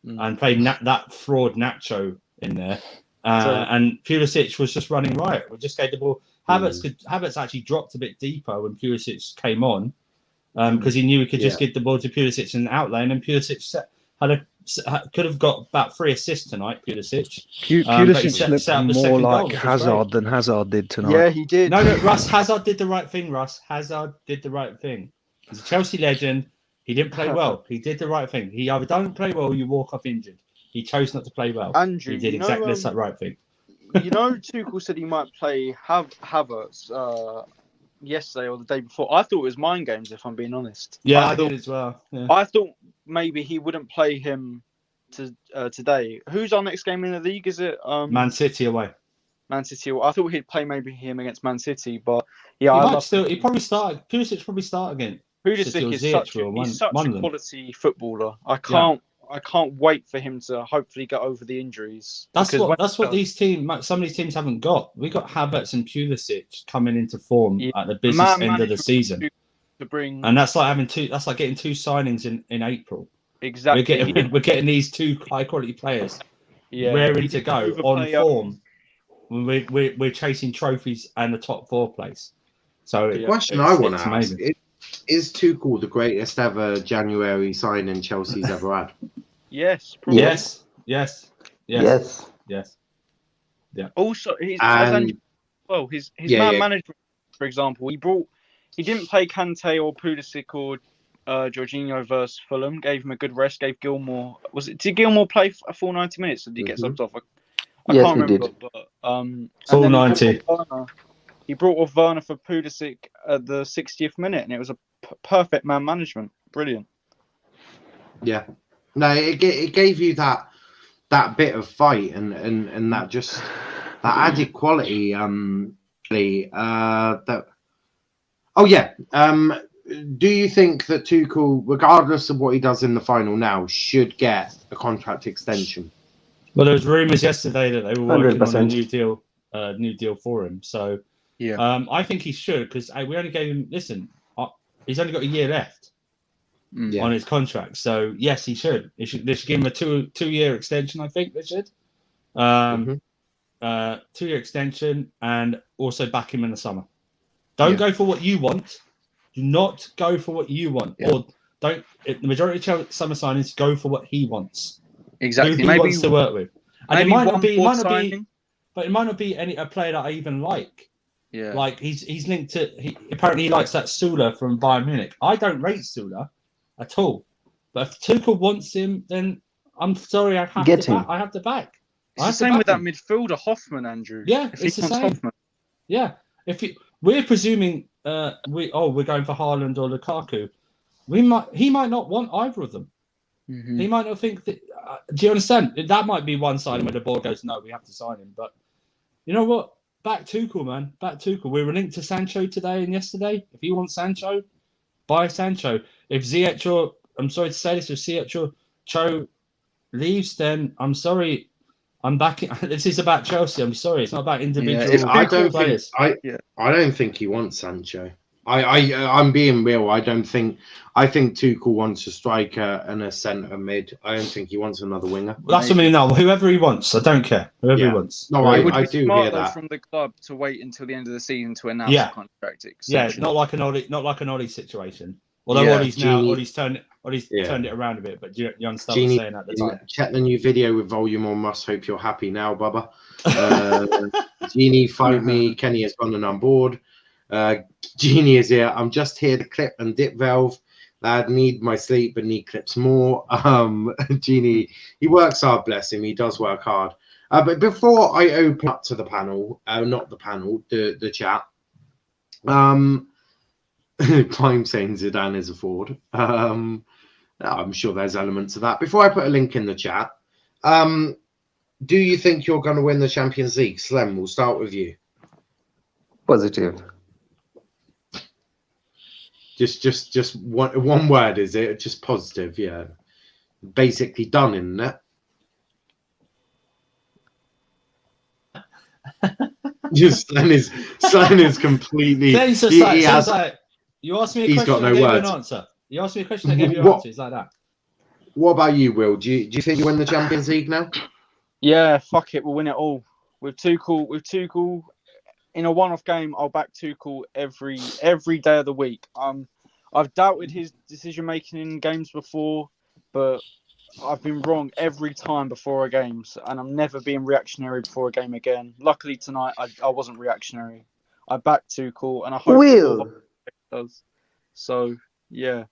and played that fraud Nacho in there, and Pulisic was just running riot. We just gave the ball. Havertz actually dropped a bit deeper when Pulisic came on because he knew he could just give the ball to Pulisic in the outlane, and Pulisic could have got about 3 assists tonight. Pulisic looked more like Hazard than Hazard did tonight. Yeah, he did. No, Russ Hazard did the right thing. Hazard did the right thing. He's a Chelsea legend. He didn't play well. He did the right thing. He either don't play well or you walk off injured. He chose not to play well. Andrew, he did exactly the right thing. Tuchel said he might play Havertz yesterday or the day before. I thought it was mind games, if I'm being honest. Yeah, I did as well. Yeah. I thought maybe he wouldn't play him today. Who's our next game in the league? Is it Man City away? Man City. I thought he'd play maybe him against Man City, but he probably start. Pulisic probably start again. Pulisic is such a quality footballer. I can't wait for him to hopefully get over the injuries. That's what these teams. Some of these teams haven't got. We got Havertz and Pulisic coming into form at the business end of the season. And that's like having That's like getting 2 signings in April. Exactly. We're getting these 2 high quality players. Ready to go on form. We're chasing trophies and the top 4 place. So the question I want to ask is Tuchel the greatest ever January signing Chelsea's ever had? Yes. Probably. Yes. Yeah. Also, his man management, for example, he didn't play Kante or Pulisic or Jorginho versus Fulham. Gave him a good rest. Gave Gilmore. Did Gilmore play a full 90 minutes? Or did he get subbed off? I can't remember. Did. But full 90. He brought off Werner for Pulisic at the 60th minute, and it was a perfect man management. Brilliant. Yeah. No, it gave you that bit of fight and that just that added quality. Do you think that Tuchel, regardless of what he does in the final now, should get a contract extension? Well, there was rumours yesterday that they were working 100%. on a new deal for him. So I think he should, because we only gave him. Listen, he's only got a year left on his contract. So yes, he should. They should give him a two-year extension. I think they should. 2-year extension, and also back him in the summer. Don't go for what you want. Do not go for what you want, or don't. The majority of summer signings go for what he wants. Exactly. Who he wants to work with, and it might not be. But it might not be a player that I even like. Yeah. Like he's linked to. Apparently he likes that Sula from Bayern Munich. I don't rate Sula at all. But if Tuchel wants him, then I'm sorry, I have to back. It's the same with that midfielder Hoffman, Andrew. Yeah, it's the same. Hoffman. Yeah, we're presuming we're going for Haaland or Lukaku, he might not want either of them. Mm-hmm. He might not think that. Do you understand? That might be one side where the board goes, no, we have to sign him. But you know what? Back Tuchel, man. Back Tuchel. We were linked to Sancho today and yesterday. If you want Sancho, buy Sancho. If Ziyech, I'm sorry to say this, if Ziyech Cho leaves, then I'm sorry. I'm back. This is about Chelsea. I'm sorry. It's not about individual players. I don't think he wants Sancho. I'm being real. I think Tuchel wants a striker and a centre mid. I don't think he wants another winger. That's what I mean. No, whoever he wants. I don't care. Whoever he wants. No, I do hear that. From the club to wait until the end of the season to announce the contract extension. Yeah, not like an Ollie situation. Although Ollie's turned it around a bit, but you understand what I'm saying at the time. Check the new video with volume on. Russ, hope you're happy now, Bubba. Genie, fight me. Kenny has gone and I'm bored. Genie is here. I'm just here to clip and dip valve. I need my sleep but need clips more. Genie, he works hard, bless him. He does work hard. But before I open up to the panel, not the panel, the chat. I'm saying Zidane is a fraud. I'm sure there's elements of that. Before I put a link in the chat, do you think you're going to win the Champions League? Slem, we'll start with you. Positive. Just one word, is it? Just positive, yeah. Basically done, isn't it? Slem is completely. You asked me a he's question, got no I gave words. You an answer. You asked me a question, I gave you an answer. It's like that. What about you, Will? Do you think you win the Champions League now? Yeah, fuck it, we'll win it all. With Tuchel, in a one-off game, I'll back Tuchel every day of the week. I've doubted his decision-making in games before, but I've been wrong every time before a games, and I'm never being reactionary before a game again. Luckily tonight, I wasn't reactionary. I backed Tuchel, and I hope Will does. So yeah.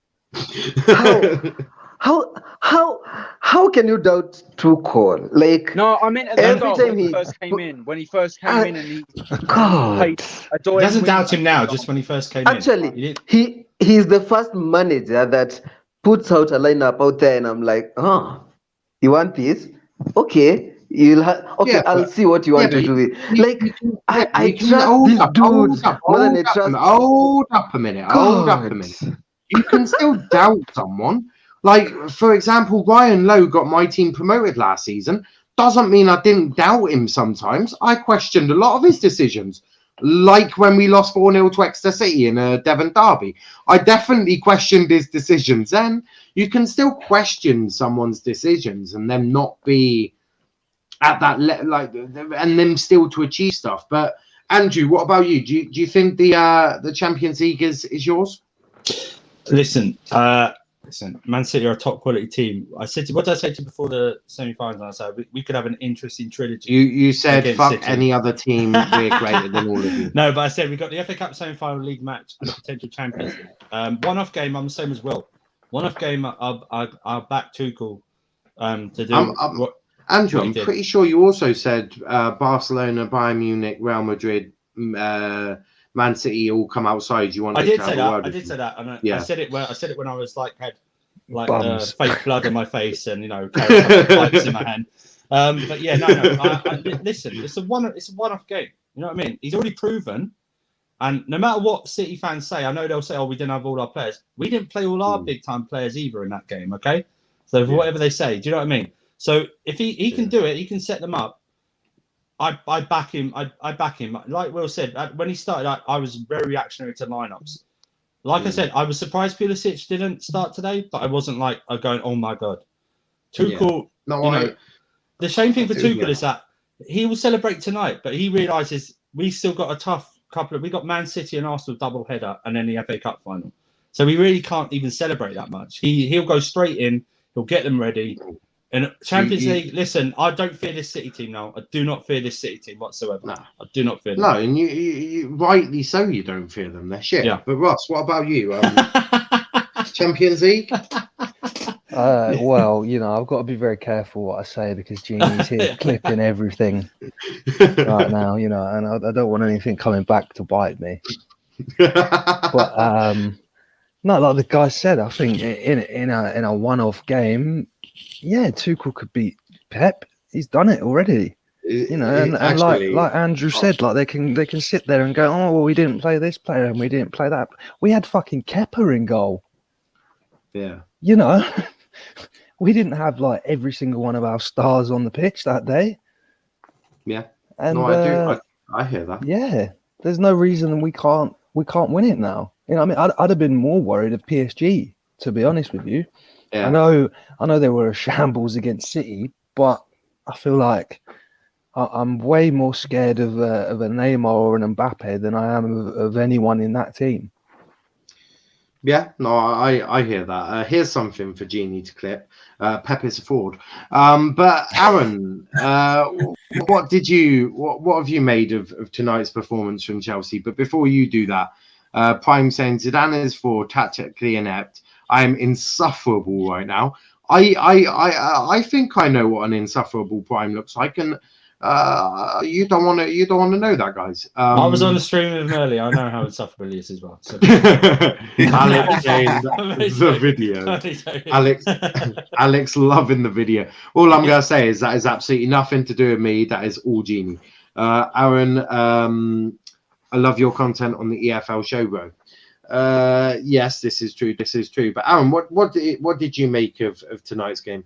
How can you doubt Tuchel? Like, no, I mean every time he first came in, and he God, doesn't doubt him now. Just when he first came in. He's the first manager that puts out a lineup out there, and I'm like, you want this? Okay. I'll see what you want to do. Like, I trust this dude more than I trust. Hold up a minute. You can still doubt someone. Like, for example, Ryan Lowe got my team promoted last season. Doesn't mean I didn't doubt him sometimes. I questioned a lot of his decisions. Like when we lost 4-0 to Exeter City in a Devon derby. I definitely questioned his decisions then. You can still question someone's decisions and them not be at that and them still to achieve stuff. But Andrew, what about you? Do you think the Champions League is yours? Listen, Man City are a top quality team. What did I say to you before the semi-finals? I said we could have an interesting trilogy. You said fuck City. Any other team. We're greater than all of you. No, but I said we got the FA Cup semi-final league match and a potential Champions League. One-off game. I'm the same as Will. One-off game. I'll back Tuchel to do. Andrew, I'm pretty sure you also said Barcelona, Bayern Munich, Real Madrid, Man City all come outside. You wanted to have a word. I did say that. And I said it when I was had fake blood on my face and pipes in my hand. But yeah, no. Listen, it's a one-off game. You know what I mean? He's already proven. And no matter what City fans say, I know they'll say, we didn't have all our players. We didn't play all our big-time players either in that game, okay? So for whatever they say, do you know what I mean? So if he can do it, he can set them up. I back him. I back him. Like Will said, when he started, I was very reactionary to lineups. Like I said, I was surprised Pulisic didn't start today, but I wasn't going, oh my God. Tuchel, the same thing for Tuchel is that he will celebrate tonight, but he realises we still got a tough we got Man City and Arsenal double header and then the FA Cup final. So we really can't even celebrate that much. He'll go straight in, he'll get them ready. And Champions League, listen, I don't fear this City team now. I do not fear this City team whatsoever. No. I do not fear them. No, and you rightly so you don't fear them. They're shit. Yeah. But Russ, what about you? Champions League? Well, I've got to be very careful what I say because Jeannie's here clipping everything right now, and I don't want anything coming back to bite me. But no, like the guy said, I think in a one-off game, Tuchel could beat Pep. He's done it already. And like Andrew said, like they can sit there and go, oh well, we didn't play this player and we didn't play that. We had fucking Kepa in goal. Yeah. We didn't have like every single one of our stars on the pitch that day. Yeah. And no, I do. I hear that. Yeah. There's no reason we can't win it now. I mean, I'd have been more worried of PSG, to be honest with you. Yeah. I know they were a shambles against City, but I feel like I'm way more scared of a Neymar or an Mbappe than I am of anyone in that team. Yeah, no, I hear that. Here's something for Jeannie to clip. Pep is a fraud. But Aaron, what have you made of tonight's performance from Chelsea? But before you do that, Prime saying Zidane is fraud, tactically inept. I am insufferable right now. I think I know what an insufferable Prime looks like, and you don't want to know that, guys. I was on the stream with him earlier. I know how insufferable he is as well. So. Alex saying the video. Alex loving the video. All I'm gonna say is that is absolutely nothing to do with me. That is all Jeannie. Aaron, I love your content on the EFL show, bro. Yes, this is true. This is true. But Aaron, what did you make of tonight's game?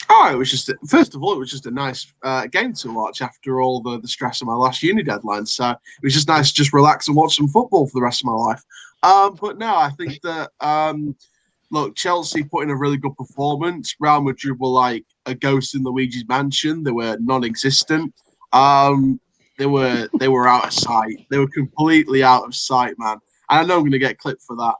Oh, it was just first of all, it was just a nice game to watch after all the stress of my last uni deadline. So it was just nice to just relax and watch some football for the rest of my life. But no, I think that look, Chelsea put in a really good performance. Real Madrid were like a ghost in Luigi's mansion. They were non-existent. They were out of sight. They were completely out of sight, man. And I know I'm going to get clipped for that.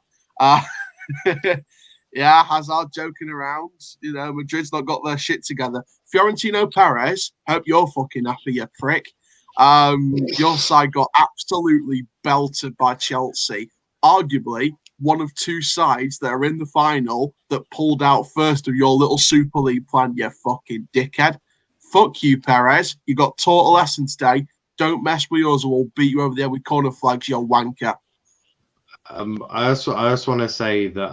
Yeah, Hazard joking around. Madrid's not got their shit together. Fiorentino Perez, hope you're fucking happy, you prick. Your side got absolutely belted by Chelsea. Arguably, one of two sides that are in the final that pulled out first of your little Super League plan, you fucking dickhead. Fuck you, Perez. You got taught a lesson today. Don't mess with yours or we'll beat you over there with corner flags, you wanker. I also want to say that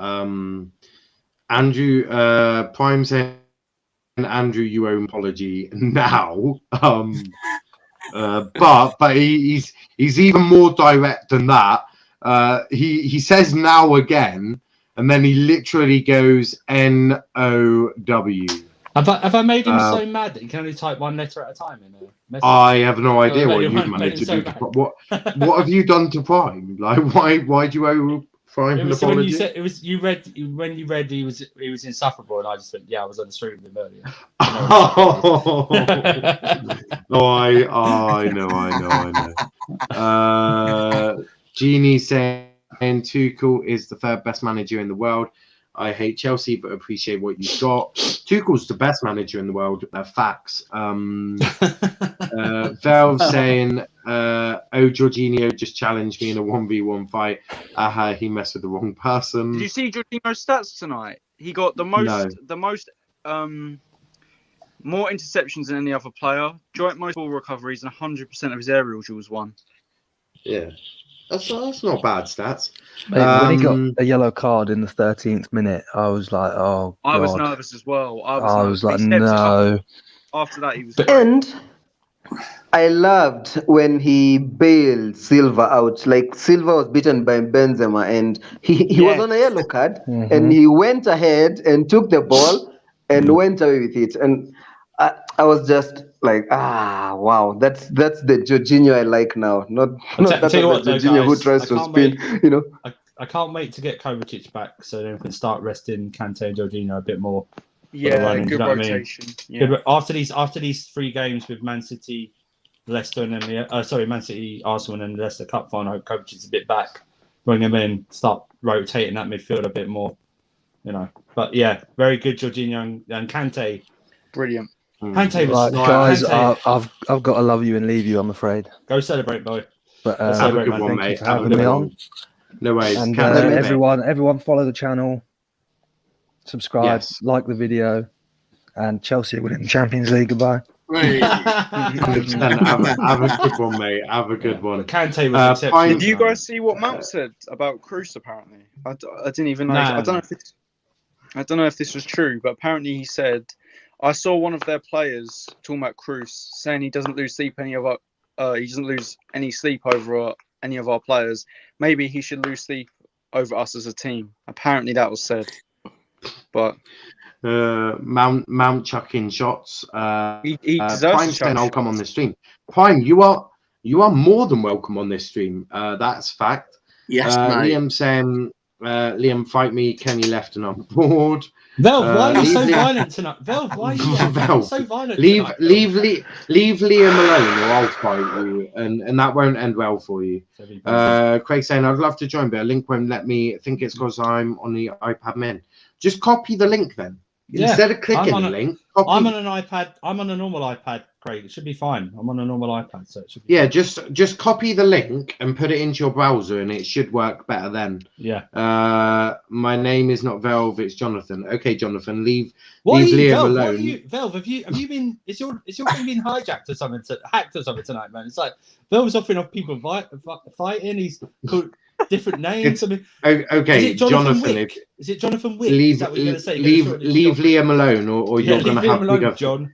Andrew Prime saying, Andrew, you owe an apology now. But he's even more direct than that. He says now again, and then he literally goes NOW. Have I made him so mad that he can only type one letter at a time in a message? I have no idea what you've managed to do. What have you done to Prime? Like, why do you owe Prime an apology? When you read he was insufferable, and I just went, yeah, I was on the stream with him earlier. I know. Jeannie saying Tuchel is the third best manager in the world. I hate Chelsea, but appreciate what you've got. Tuchel's the best manager in the world. Facts. Valve saying, oh, Jorginho just challenged me in a 1v1 fight. He messed with the wrong person. Did you see Jorginho's stats tonight? He got the most more interceptions than any other player, joint most ball recoveries, and 100% of his aerial duels won. Yeah. That's not bad stats. When he got a yellow card in the 13th minute, I was like, oh, God. I was nervous as well. I was like, no. After that, he was... And I loved when he bailed Silva out. Like, Silva was beaten by Benzema, and he was on a yellow card, and he went ahead and took the ball and went away with it. And I was just like, wow, that's the Jorginho I like now. Not that Jorginho who tries to spin, I can't wait to get Kovacic back so then we can start resting Kante and Jorginho a bit more. Yeah, good rotation. Yeah. After these 3 games with Man City, Leicester, and then Man City, Arsenal, and then the Leicester Cup final, Kovacic's a bit back. Bring him in, start rotating that midfield a bit more, But yeah, very good Jorginho and Kante. Brilliant. Kante was guys. I've got to love you and leave you. I'm afraid. Go celebrate, boy. But have a good one, mate. Having me on. No worries. And everyone follow the channel. subscribe, like the video, and Chelsea winning the Champions League. Goodbye. 100%. Have a good one, mate. Have a good one. Kante was exceptional. Did you guys see what Mount said about Cruz? Apparently, I didn't even know. I don't know if this was true, but apparently he said, I saw one of their players talking about Cruz saying he doesn't lose sleep he doesn't lose any sleep over any of our players. Maybe he should lose sleep over us as a team. Apparently that was said, but. Mount chucking shots. He deserves Prime saying I'll come on this stream. Prime, you are more than welcome on this stream. That's fact. Yes, mate. Liam saying, Liam, fight me. Kenny left and I'm bored. Velv, why are you so violent tonight? Velv, why are you so violent tonight? Leave Liam alone or I'll fight you, and that won't end well for you. Craig saying, I'd love to join, but a link won't let me. I think it's because I'm on the iPad Min. Just copy the link then. Instead of clicking the link, I'm on an iPad. I'm on a normal iPad, Craig. It should be fine. I'm on a normal iPad, so it should be fine. just copy the link and put it into your browser, and it should work better then. Yeah. My name is not Velv, it's Jonathan. Okay, Jonathan, leave Liam alone. Velv, have you been? Is your thing been hijacked or something? Hacked or something tonight, man? It's like Velv's offering off people fighting. He's called different names. Okay, Jonathan. Is it Jonathan Wick? Leave is that what you're going to say? Leave Liam alone, or you're going to have bigger, John.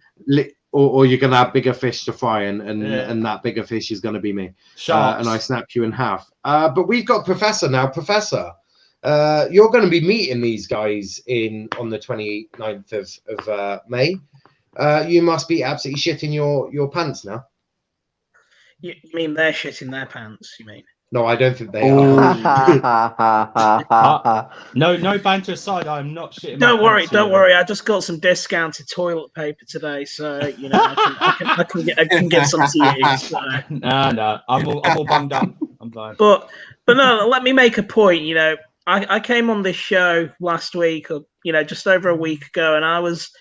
Or you're going to have bigger fish to fry, and that bigger fish is going to be me. And I snap you in half. But we've got Professor now. Professor, you're going to be meeting these guys on the 29th of May. You must be absolutely shitting your pants now. You mean they're shitting their pants? You mean? No, I don't think they are. No banter aside, I'm not shitting. Don't worry. I just got some discounted toilet paper today, so you know I can get some to you. So. No, I'm all bummed up. I'm fine. But no, let me make a point. You know, I came on this show last week, or just over a week ago, and I was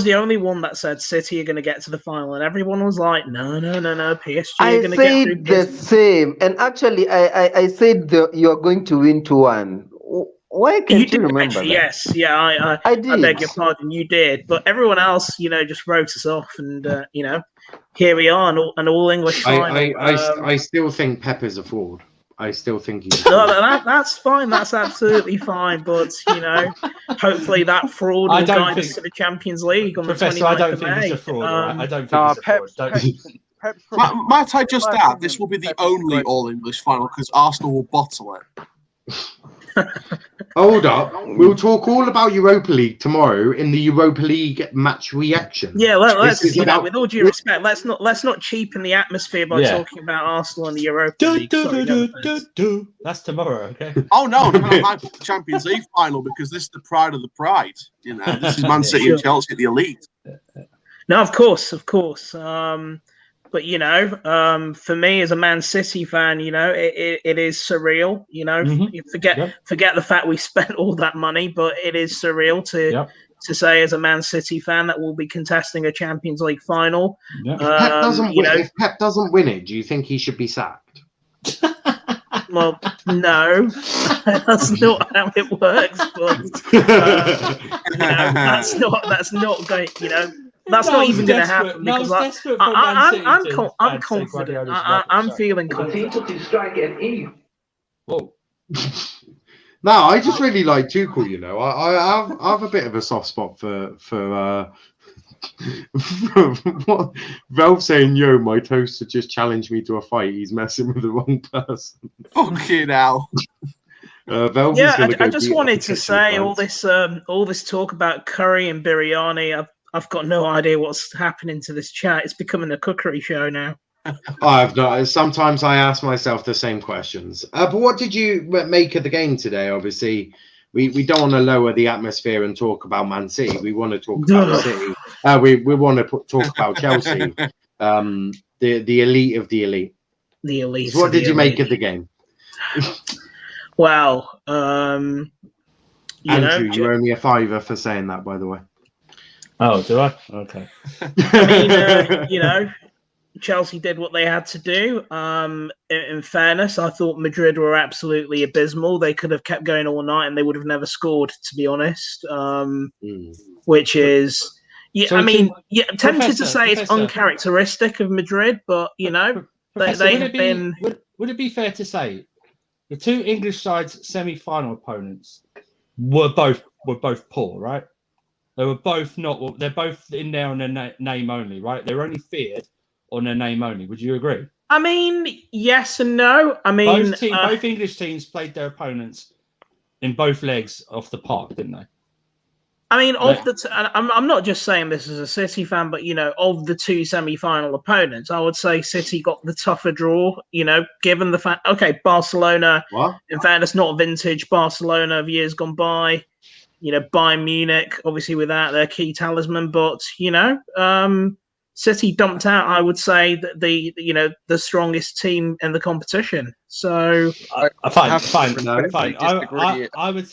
the only one that said City are going to get to the final, and everyone was like, no, PSG are going to get through. I said the same, and actually, I said you're going to win 2-1. Why can't you remember that? Yes, yeah, I did. I beg your pardon, you did, but everyone else, just wrote us off, and here we are, an all English final. I still think Pep is a fraud. I still think he's. No, that's fine. That's absolutely fine. But hopefully that fraud will guide us to the Champions League on Professor, the 29th I don't of think May. he's a fraud. I don't think he's a fraud. Might I just add, this will be the only all-English final because Arsenal will bottle it. Hold up. We'll talk all about Europa League tomorrow in the Europa League match reaction. Yeah, let's with all due respect, let's not cheapen the atmosphere by talking about Arsenal and the Europa League. That's tomorrow, okay? Oh no, my Champions League final because this is the pride of the pride. This is Man City and Chelsea, the elite. No, of course. But for me as a Man City fan, it is surreal. You forget the fact we spent all that money, but it is surreal to say as a Man City fan that we'll be contesting a Champions League final. If Pep doesn't win it, do you think he should be sacked? Well, no, that's not how it works. But that's not going. That's not even going to happen because I'm confident. I'm feeling confident. Whoa. No, I just really like Tuchel. I have a bit of a soft spot for what Valve saying. Yo, my toaster just challenged me to a fight. He's messing with the wrong person. Fucking hell. I just wanted to say all this talk about curry and biryani. I've got no idea what's happening to this chat. It's becoming a cookery show now. I've not. Sometimes I ask myself the same questions. But what did you make of the game today? Obviously, we don't want to lower the atmosphere and talk about Man City. We want to talk about City. We want to talk about Chelsea. The elite of the elite. The elite. So what did you make of the game? Well, Andrew, you owe me a £5 for saying that, by the way. Oh, do I? Okay. I mean, Chelsea did what they had to do. In fairness, I thought Madrid were absolutely abysmal. They could have kept going all night and they would have never scored, to be honest. Which is, yeah, I mean, tempted to say it's uncharacteristic of Madrid, but you know, they have been. Would it be fair to say the two English sides' semi-final opponents were both poor, right? They were both not. They're both in there on their name only, right? They're only feared on their name only. Would you agree? I mean, yes and no. I mean, both English teams played their opponents in both legs off the park, didn't they? I mean, I'm not just saying this as a City fan, but, you know, of the two semi-final opponents, I would say City got the tougher draw, you know, given the fact, okay, Barcelona, in fairness, not vintage Barcelona of years gone by, you know, Bayern Munich, obviously without their key talisman, but, you know, City dumped out, I would say, that the strongest team in the competition. So, fine. I would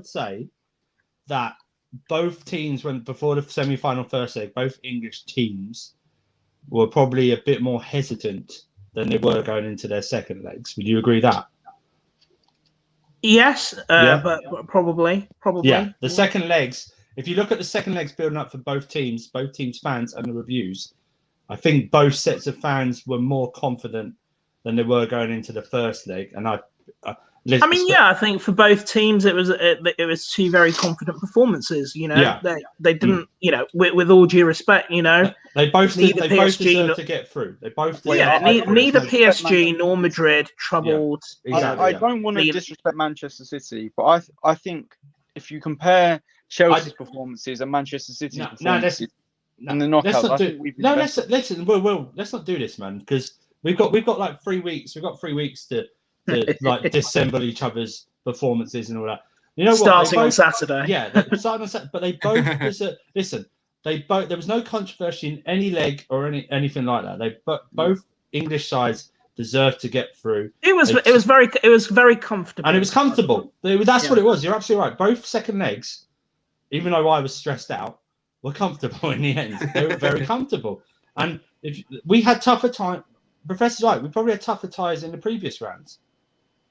say that both teams, when before the semi-final first leg, both English teams were probably a bit more hesitant than they were going into their second legs. Would you agree that? Yes, but probably. Yeah, the second legs. If you look at the second legs building up for both teams fans and the reviews, I think both sets of fans were more confident than they were going into the first leg. And I think for both teams it was two very confident performances. You know, they didn't. You know, with all due respect, you know, they both deserve to get through. They both. Neither PSG nor Madrid troubled. Yeah, exactly, I don't want to disrespect Manchester City, but I think if you compare Chelsea's performances and Manchester City's performances in the knockout, let's not do this, man, because we've got like 3 weeks. We've got 3 weeks to like dissemble each other's performances and all that. You know, starting on Saturday. Yeah, starting on Saturday. But they both listen. There was no controversy in any leg or anything like that. Both English sides deserved to get through. It was very comfortable, and it was comfortable. That's what it was. You're absolutely right. Both second legs, even though I was stressed out, were comfortable in the end. They were very comfortable. And if we had tougher time, Professor's right. We probably had tougher ties in the previous rounds.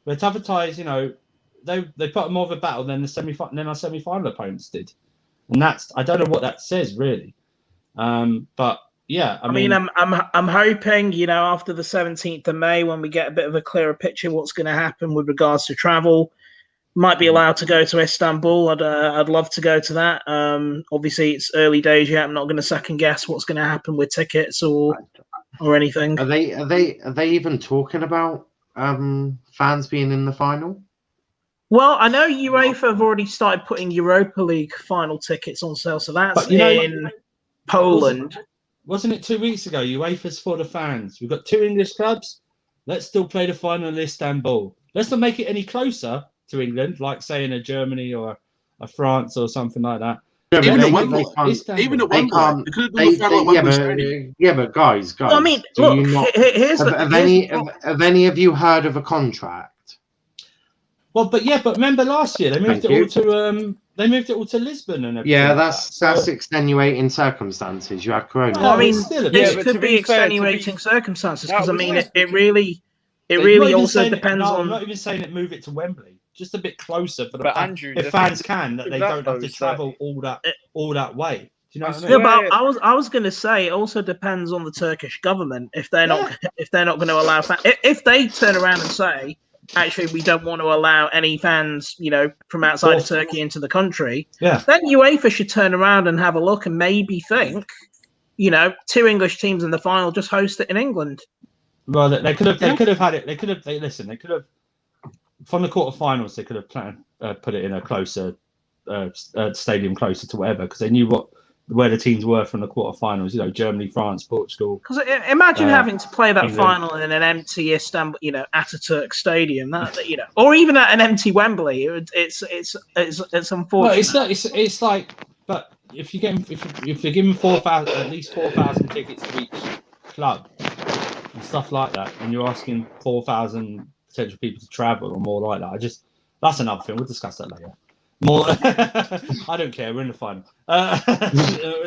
But tougher ties, you know, they put more of a battle than our semi-final opponents did, and I don't know what that says really. But yeah, I mean, I'm hoping, you know, after the 17th of May, when we get a bit of a clearer picture of what's going to happen with regards to travel, might be allowed to go to Istanbul. I'd love to go to that. Obviously, it's early days yet. I'm not going to second guess what's going to happen with tickets or anything. Are they even talking about fans being in the final? Well, I know UEFA have already started putting Europa League final tickets on sale, so that's in Poland. Wasn't it 2 weeks ago? UEFA's for the fans. We've got 2 English clubs. Let's still play the final in Istanbul. Let's not make it any closer to England, like saying a Germany or a France or something like that. Yeah, even at Wembley, but guys. Well, I mean, look, have any of you heard of a contract? Well, but remember last year they moved it all to Lisbon and everything. Yeah, that's extenuating circumstances. You had Corona. Well, I mean, this could be extenuating circumstances because I mean, it really also depends on. I'm not even saying move it to Wembley. Just a bit closer for the Andrew, if fans can, that they don't have to travel all that way. Do you know what I mean? Yeah, but I was going to say it also depends on the Turkish government if they're not going to allow if they turn around and say, actually, we don't want to allow any fans, you know, from outside of Turkey into the country. Yeah. Then UEFA should turn around and have a look and maybe think, you know, 2 English teams in the final, just host it in England. Well, they could have had it. They could have. From the quarterfinals, they could have put it in a closer stadium, closer to whatever, because they knew where the teams were from the quarterfinals. You know, Germany, France, Portugal. Because imagine having to play that final in an empty Istanbul, you know, Ataturk Stadium, that you know, or even at an empty Wembley. It's unfortunate. Well, it's like, but if you're giving 4,000, at least 4,000 tickets to each club and stuff like that, and you're asking 4,000 potential people to travel or more like that. That's another thing. We'll discuss that later. More. I don't care. We're in the final. I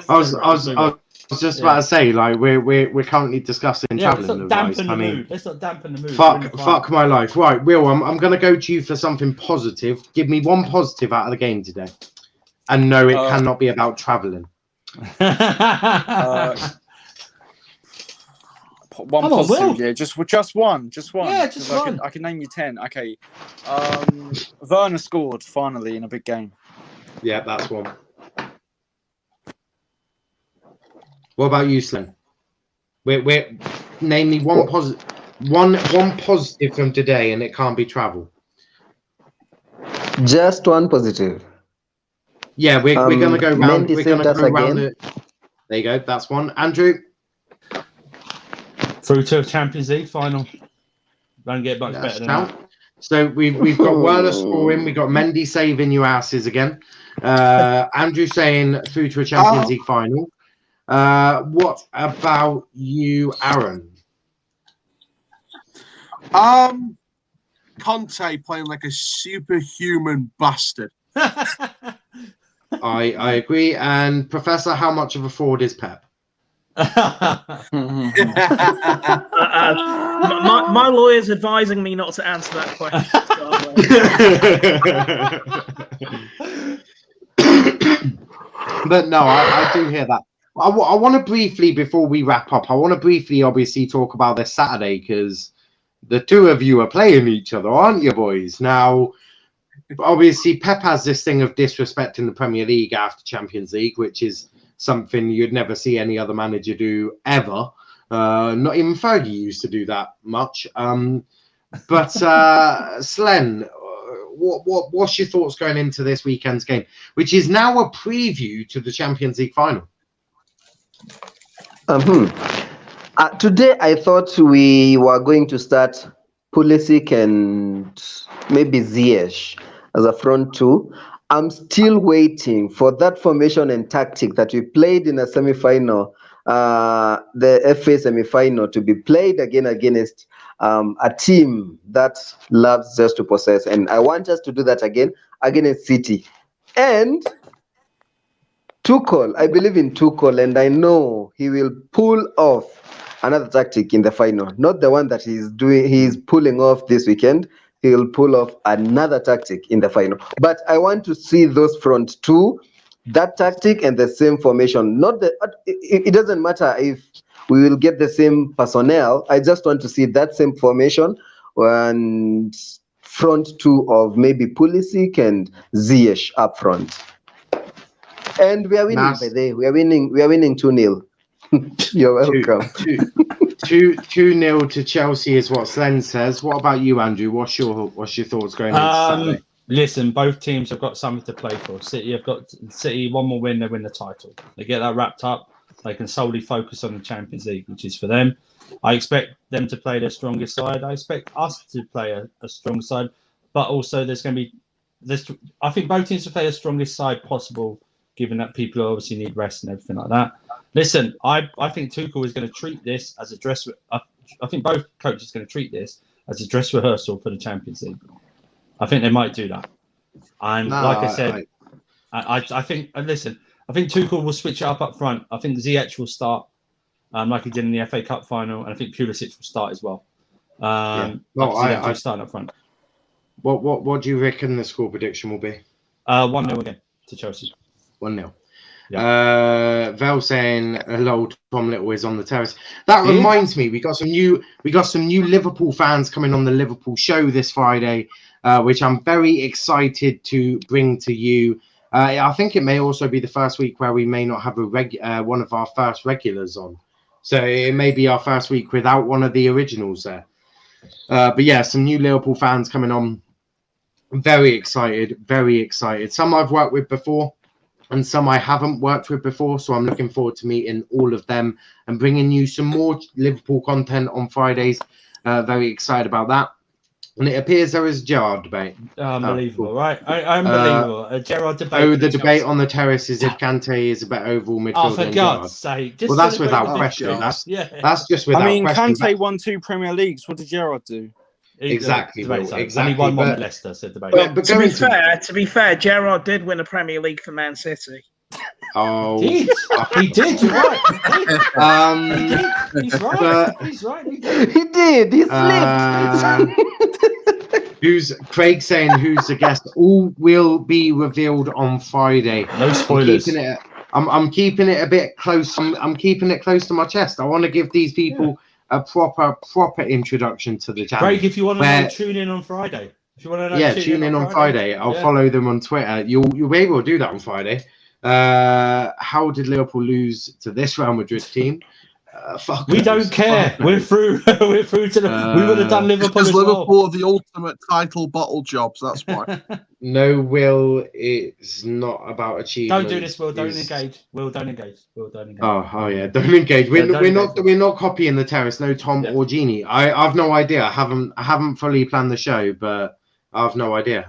was just about to say, like, we're currently discussing traveling advice. Dampen the mood. Let's not dampen the mood. Fuck my life. Right, Will, I'm going to go to you for something positive. Give me one positive out of the game today. And no, it cannot be about traveling. One positive, yeah. Just one. Yeah, just one. I can name you 10. Okay. Werner scored finally in a big game. Yeah, that's one. What about you, Slim? We're name me one positive. One positive from today, and it can't be travel. Just one positive. Yeah, we're going to go round. Mendy We're going to saved go us round again. it. There you go. That's one. Andrew. Through to a Champions League final. Don't get much better than that. So we've got Werner scoring. We've got Mendy saving your asses again. Andrew saying through to a Champions League final. What about you, Aaron? Conte playing like a superhuman bastard. I agree. And Professor, how much of a fraud is Pep? My lawyer's advising me not to answer that question. But no, I do hear that. I want to briefly, before we wrap up, I want to briefly obviously talk about this Saturday, because the two of you are playing each other, aren't you, boys? Now, obviously, Pep has this thing of disrespecting the Premier League after Champions League, which is something you'd never see any other manager do ever. Not even Fergie used to do that much. But Slen, what's your thoughts going into this weekend's game, which is now a preview to the Champions League final? Today, I thought we were going to start Pulisic and maybe Ziyech as a front two. I'm still waiting for that formation and tactic that we played in a semi-final, the FA semi-final, to be played again against a team that loves just to possess. And I want us to do that again against City. And Tuchel, I believe in Tuchel, and I know he will pull off another tactic in the final. Not the one that he's pulling off this weekend. He'll pull off another tactic in the final. But I want to see those front two, that tactic and the same formation. It doesn't matter if we will get the same personnel. I just want to see that same formation and front two of maybe Pulisic and Ziyech up front. And we are winning, by the way. We are winning 2-0. You're welcome. 2-0 to Chelsea is what Slen says. What about you, Andrew? What's your thoughts going on Saturday? Listen, both teams have got something to play for. City one more win, they win the title. They get that wrapped up. They can solely focus on the Champions League, which is for them. I expect them to play their strongest side. I expect us to play a strong side, but also there's going to be this. I think both teams will play the strongest side possible, given that people obviously need rest and everything like that. Listen, I think Tuchel is going to treat this as a dress. I think both coaches are going to treat this as a dress rehearsal for the Champions League. I think they might do that. And like I said, I think. Listen, I think Tuchel will switch it up front. I think Ziyech will start, like he did in the FA Cup final, and I think Pulisic will start as well. I start up front. What do you reckon the score prediction will be? 1-0 again to Chelsea. 1-0. Yeah. Val saying hello, Tom Little is on the terrace. That reminds me, we got some new Liverpool fans coming on the Liverpool show this Friday, which I'm very excited to bring to you. I think it may also be the first week where we may not have one of our first regulars on, so it may be our first week without one of the originals there. But yeah, some new Liverpool fans coming on. I'm very excited, very excited. Some I've worked with before, and some I haven't worked with before, so I'm looking forward to meeting all of them and bringing you some more Liverpool content on Fridays. Very excited about that. And it appears there is a Gerrard debate. Unbelievable, right? Unbelievable. A Gerrard debate. Oh, the debate on the terrace is if Kante is a better overall midfielder for than God's Gerrard. sake. Well, that's without question. That's just without question. Kante won 2 Premier Leagues. What did Gerrard do? Exactly. And he won one at Leicester, so debate. Well, to be fair, Gerrard did win a Premier League for Man City. Oh, he did. You're right. He's right. He's right. He did. He slipped. Who's Craig saying? Who's the guest? All will be revealed on Friday. No spoilers. I'm keeping it a bit close. I'm keeping it close to my chest. I want to give these people a proper introduction to the channel. Craig, if you want to know, tune in on Friday. If you want to know, tune in on Friday. I'll follow them on Twitter. You'll be able to do that on Friday. How did Liverpool lose to this Real Madrid team? We don't care. We're through. We're through to the. We would have done Liverpool. Because Liverpool are the ultimate title bottle jobs. That's why. No, Will, it's not about achievement. Don't do this, Will. Don't engage. Will, don't engage. Will, don't engage. Oh yeah, don't engage. We're not copying the terrace. No, Tom or Jeannie. I've no idea. I haven't fully planned the show, but I've no idea.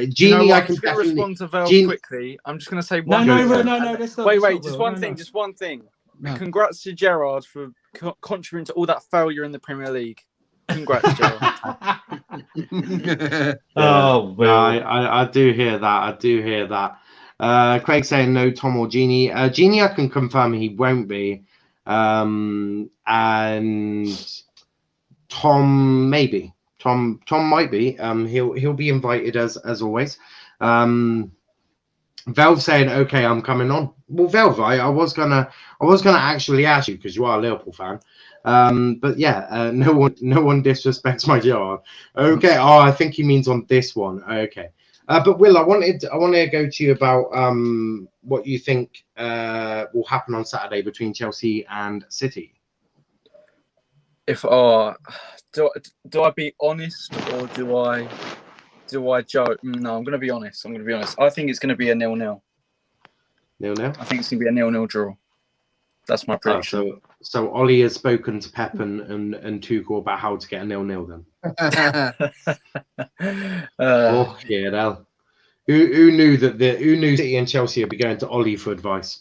Jeannie, I can definitely respond to Vel quickly. I'm just going to say one. No. Wait. Just one thing. No. Congrats to Gerrard for contributing to all that failure in the Premier League. Congrats, Gerrard. I do hear that. Craig saying no, Tom or Jeannie. Jeannie, I can confirm he won't be. And Tom, maybe. Tom might be. He'll be invited as always. Velv saying, "Okay, I'm coming on." Well, Velv, I was gonna actually ask you because you are a Liverpool fan. But yeah, no one disrespects my Gerrard. Okay. Oh, I think he means on this one. Okay. But Will, I wanted to go to you about what you think will happen on Saturday between Chelsea and City. Do I be honest or do I joke? No, I'm going to be honest. I think it's going to be a 0-0. 0-0? I think it's going to be a 0-0 draw. That's my prediction. So Ollie has spoken to Pep and Tuchel about how to get a 0-0 then. Yeah. Who knew City and Chelsea would be going to Ollie for advice?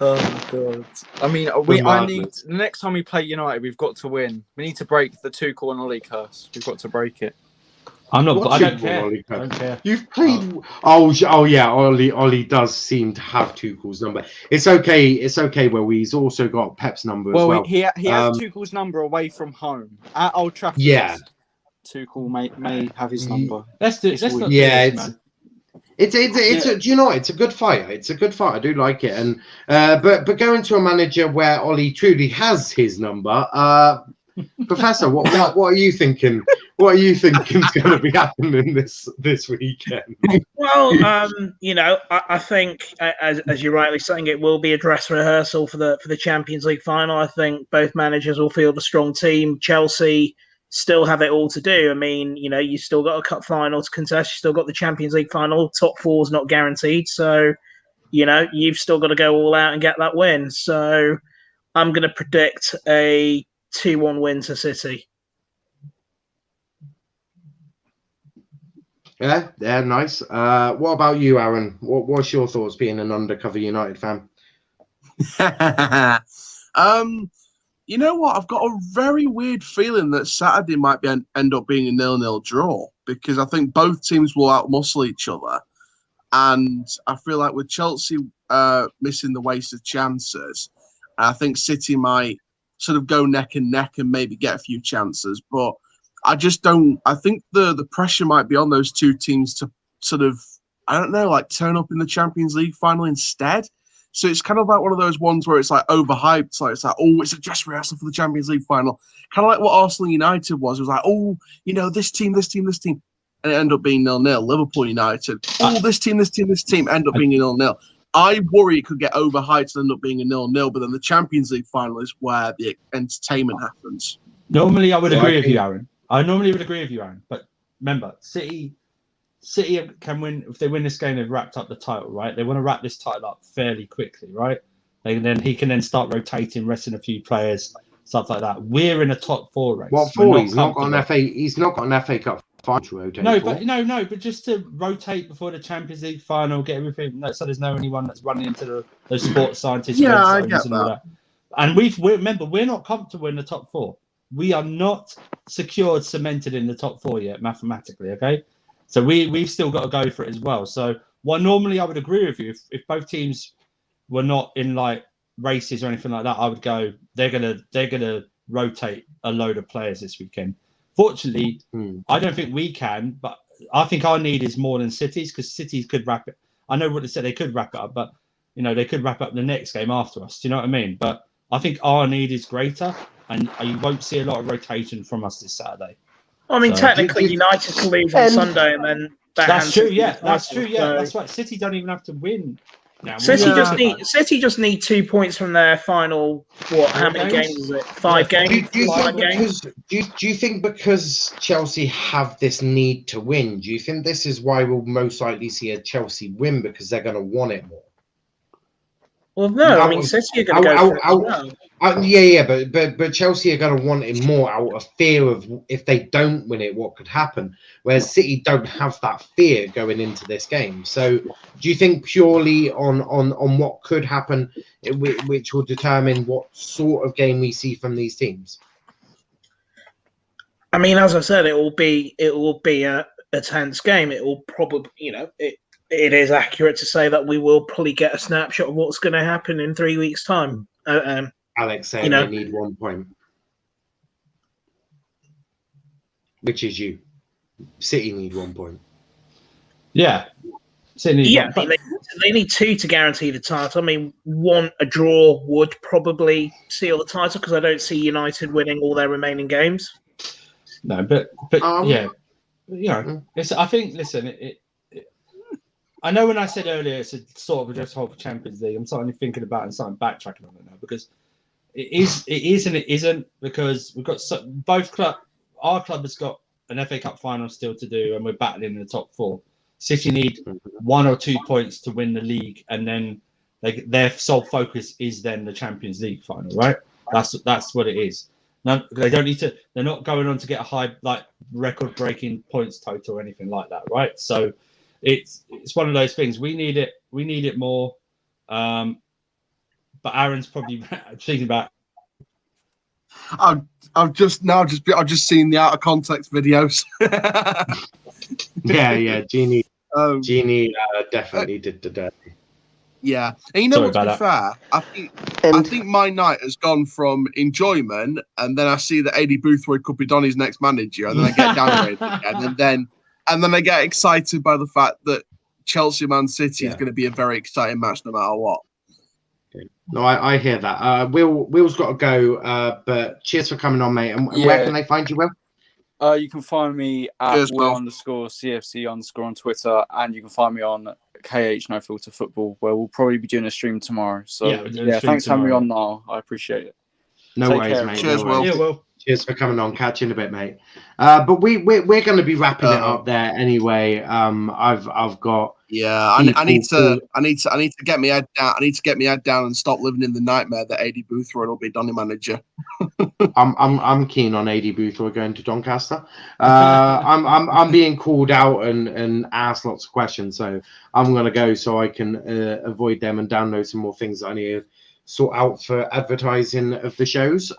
Oh God! I mean, I need the next time we play United, we've got to win. We need to break the Tuchel and Ollie curse. We've got to break it. I don't care. You've played. Oh yeah. Ollie does seem to have Tuchel's number. It's okay. Well, he's also got Pep's number as well. He has Tuchel's number away from home at Old Trafford. Yeah. Tuchel may have his number. Let's do it. Do you know, it's a good fight. It's a good fight. I do like it. And but going to a manager where Ollie truly has his number, Professor, what are you thinking? What are you thinking is going to be happening this weekend? Well, I think as you're rightly saying, it will be a dress rehearsal for the Champions League final. I think both managers will field a strong team. Chelsea still have it all to do. I mean, you still got a cup final to contest. You still got the Champions League final. Top four is not guaranteed. So, you've still got to go all out and get that win. So I'm going to predict a 2-1 win to City. Yeah, nice. What about you, Aaron? What's your thoughts being an undercover United fan? You know what? I've got a very weird feeling that Saturday might end up being a 0-0 draw because I think both teams will outmuscle each other. And I feel like with Chelsea missing the wasted chances, I think City might sort of go neck and neck and maybe get a few chances. But I just don't. I think the pressure might be on those two teams to sort of, I don't know, like turn up in the Champions League final instead. So it's kind of like one of those ones where it's like overhyped. So it's like, oh, it's a dress rehearsal for the Champions League final. Kind of like what Arsenal United was. It was like, oh, this team. And it ended up being 0-0. Liverpool United. Oh, this team. End up being a 0-0. I worry it could get overhyped and end up being a 0-0. But then the Champions League final is where the entertainment happens. Normally, I would agree with you, Aaron. But remember, City can win. If they win this game, they've wrapped up the title, right? They want to wrap this title up fairly quickly, right? He can then start rotating, resting a few players, stuff like that. We're in a top four race. What for? He's not got an FA Cup final to rotate. But just to rotate before the Champions League final, get everything so there's no anyone that's running into those sports scientists. Yeah, I get that. And remember, we're not comfortable in the top four. we are not secured, cemented in the top 4 yet, mathematically. Okay, so we've still got to go for it as well. So while normally I would agree with you, if both teams were not in like races or anything like that, I would go they're gonna rotate a load of players this weekend. Fortunately, I don't think we can, but I think our need is more than City's, because City's could wrap it. I know what they said, they could wrap it up, but they could wrap up the next game after us. Do you know what I mean? But I think our need is greater, and you won't see a lot of rotation from us this Saturday. I mean, technically, United can lose on Sunday, and then that's true. Yeah, that's true. Yeah, that's right. City don't even have to win. City just need 2 points from their final. How many games is it? 5 games. Do you think because Chelsea have this need to win? Do you think this is why we'll most likely see a Chelsea win, because they're going to want it more? Well, no. I mean, City are going to go for it. But Chelsea are going to want it more out of fear of if they don't win it, what could happen. Whereas City don't have that fear going into this game. So, do you think purely on what could happen, which will determine what sort of game we see from these teams? I mean, as I said, it will be a tense game. It will probably, it is accurate to say that we will probably get a snapshot of what's going to happen in 3 weeks' time. Alex saying they need 1 point, which is you. City need 1 point. Yeah. They need 2 to guarantee the title. I mean, a draw would probably seal the title, because I don't see United winning all their remaining games. No, but it's. I think. Listen, I know when I said earlier it's a sort of just whole Champions League, I'm starting thinking about and starting backtracking on it now, because it is and it isn't, because we've got our club has got an FA Cup final still to do, and we're battling in the top 4. City need 1 or 2 points to win the league, and then their sole focus is then the Champions League final, right? That's what it is. No, they don't need to. They're not going on to get a high record-breaking points total or anything like that, right? So it's one of those things. We need it. We need it more. But Aaron's probably thinking about. I've just seen the out of context videos. yeah. Jeannie definitely did the dirty. Yeah, and to be fair, I think my night has gone from enjoyment, and then I see that AD Boothroyd could be Donny's next manager, and then I get downgraded again, and then I get excited by the fact that Chelsea Man City is going to be a very exciting match no matter what. No, I hear that. Will's got to go, but cheers for coming on, mate. And where can they find you, Will? You can find me at Will_CFC_ on Twitter, and you can find me on KH No Filter Football, where we'll probably be doing a stream tomorrow. So thanks for having me on, Niall. I appreciate it. No worries, mate. Cheers, Will. Yeah, Will. Cheers for coming on. Catch you in a bit, mate. But we're going to be wrapping it up there anyway. I've got. Yeah, I need to get my head down. I need to get my head down and stop living in the nightmare that AD Boothroyd will be Donny manager. I'm keen on AD Boothroyd going to Doncaster. I'm being called out and asked lots of questions, so I'm gonna go so I can avoid them and download some more things that I need to sort out for advertising of the shows.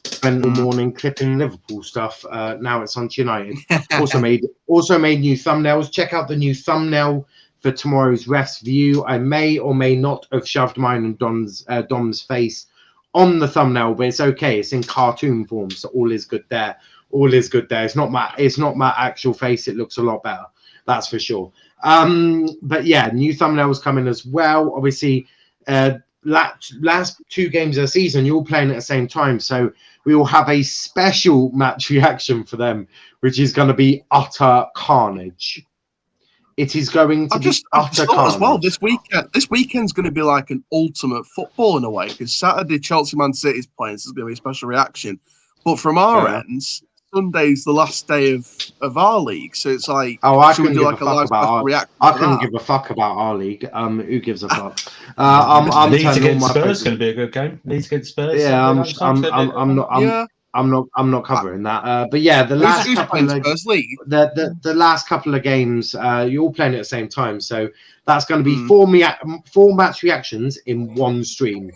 Spent the morning clipping Liverpool stuff. Now it's on to United. also made new thumbnails. Check out the new thumbnail for tomorrow's refs view. I may or may not have shoved mine and Dom's face on the thumbnail, but it's okay. It's in cartoon form, so all is good there. All is good there. It's not my actual face. It looks a lot better. That's for sure. But yeah, new thumbnails coming as well. Obviously, last 2 games of the season, you're all playing at the same time, so we will have a special match reaction for them, which is going to be utter carnage. It is going to be utter carnage. As well, this weekend's going to be like an ultimate football in a way, because Saturday Chelsea Man City's playing, so it's going to be a special reaction. But from our ends, Sunday's the last day of our league, so it's like, I couldn't give a fuck about reaction. I couldn't give a fuck about our league. Who gives a fuck? Leeds against Spurs is going to be a good game. Leeds against Spurs. Yeah, I'm not covering that. But yeah, the last couple of games, you're all playing at the same time, so that's going to be 4 match reactions in one stream.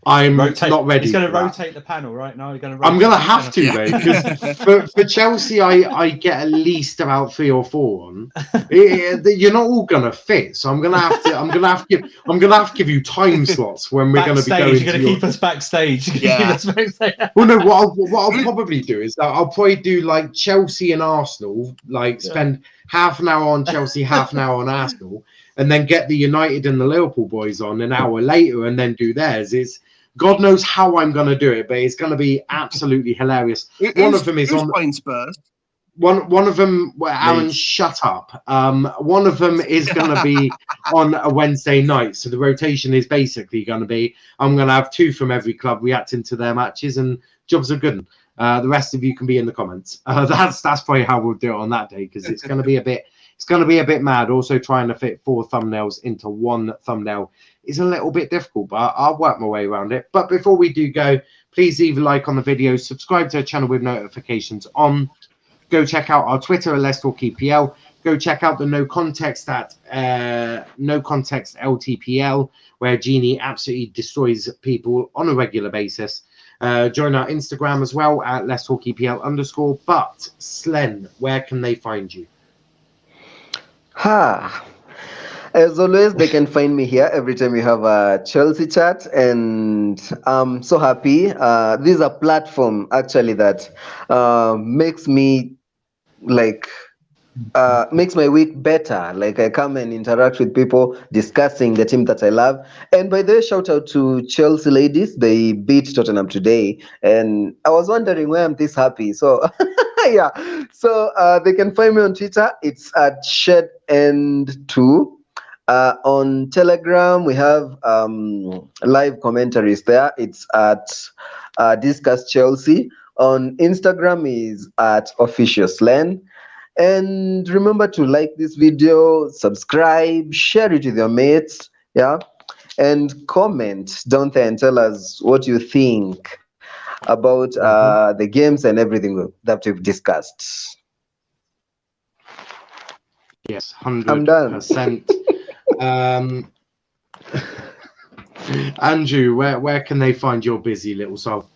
I'm not ready. He's going to rotate the panel right now. I'm going to have to, mate, because for Chelsea, I get at least about 3 or 4 on. You're not all going to fit, so I'm going to have to give you time slots when we're going to be going. You're going to keep us backstage. Yeah. Well, no. What I'll probably do is I'll probably do like Chelsea and Arsenal, like spend half an hour on Chelsea, half an hour on Arsenal, and then get the United and the Liverpool boys on an hour later, and then do theirs. It's God knows how I'm going to do it, but it's going to be absolutely hilarious. One of them is on playing Spurs. One of them, Aaron, shut up. One of them is going to be on a Wednesday night. So the rotation is basically going to be, I'm going to have 2 from every club reacting to their matches, and jobs are good. The rest of you can be in the comments. That's probably how we'll do it on that day, because it's going to be a bit mad. Also trying to fit 4 thumbnails into 1 thumbnail is a little bit difficult, but I'll work my way around it. But before we do go, please leave a like on the video, subscribe to our channel with notifications on. Go check out our Twitter at Let's Talk EPL. Go check out the No Context LTPL, where Genie absolutely destroys people on a regular basis. Join our Instagram as well at Let's Talk EPL_. But Slen, where can they find you? As always, they can find me here every time we have a Chelsea chat, and I'm so happy. This is a platform actually that makes me makes my week better. Like, I come and interact with people discussing the team that I love. And by the way, shout out to Chelsea ladies. They beat Tottenham today, and I was wondering why I'm this happy. So yeah, so they can find me on Twitter. It's at ShedEnd2. On Telegram, we have live commentaries there. It's at Discuss Chelsea. On Instagram is at Official Slen. And remember to like this video, subscribe, share it with your mates, yeah, and comment down there and tell us what you think about the games and everything that we've discussed. Yes, 100%. Andrew, where can they find your busy little soul?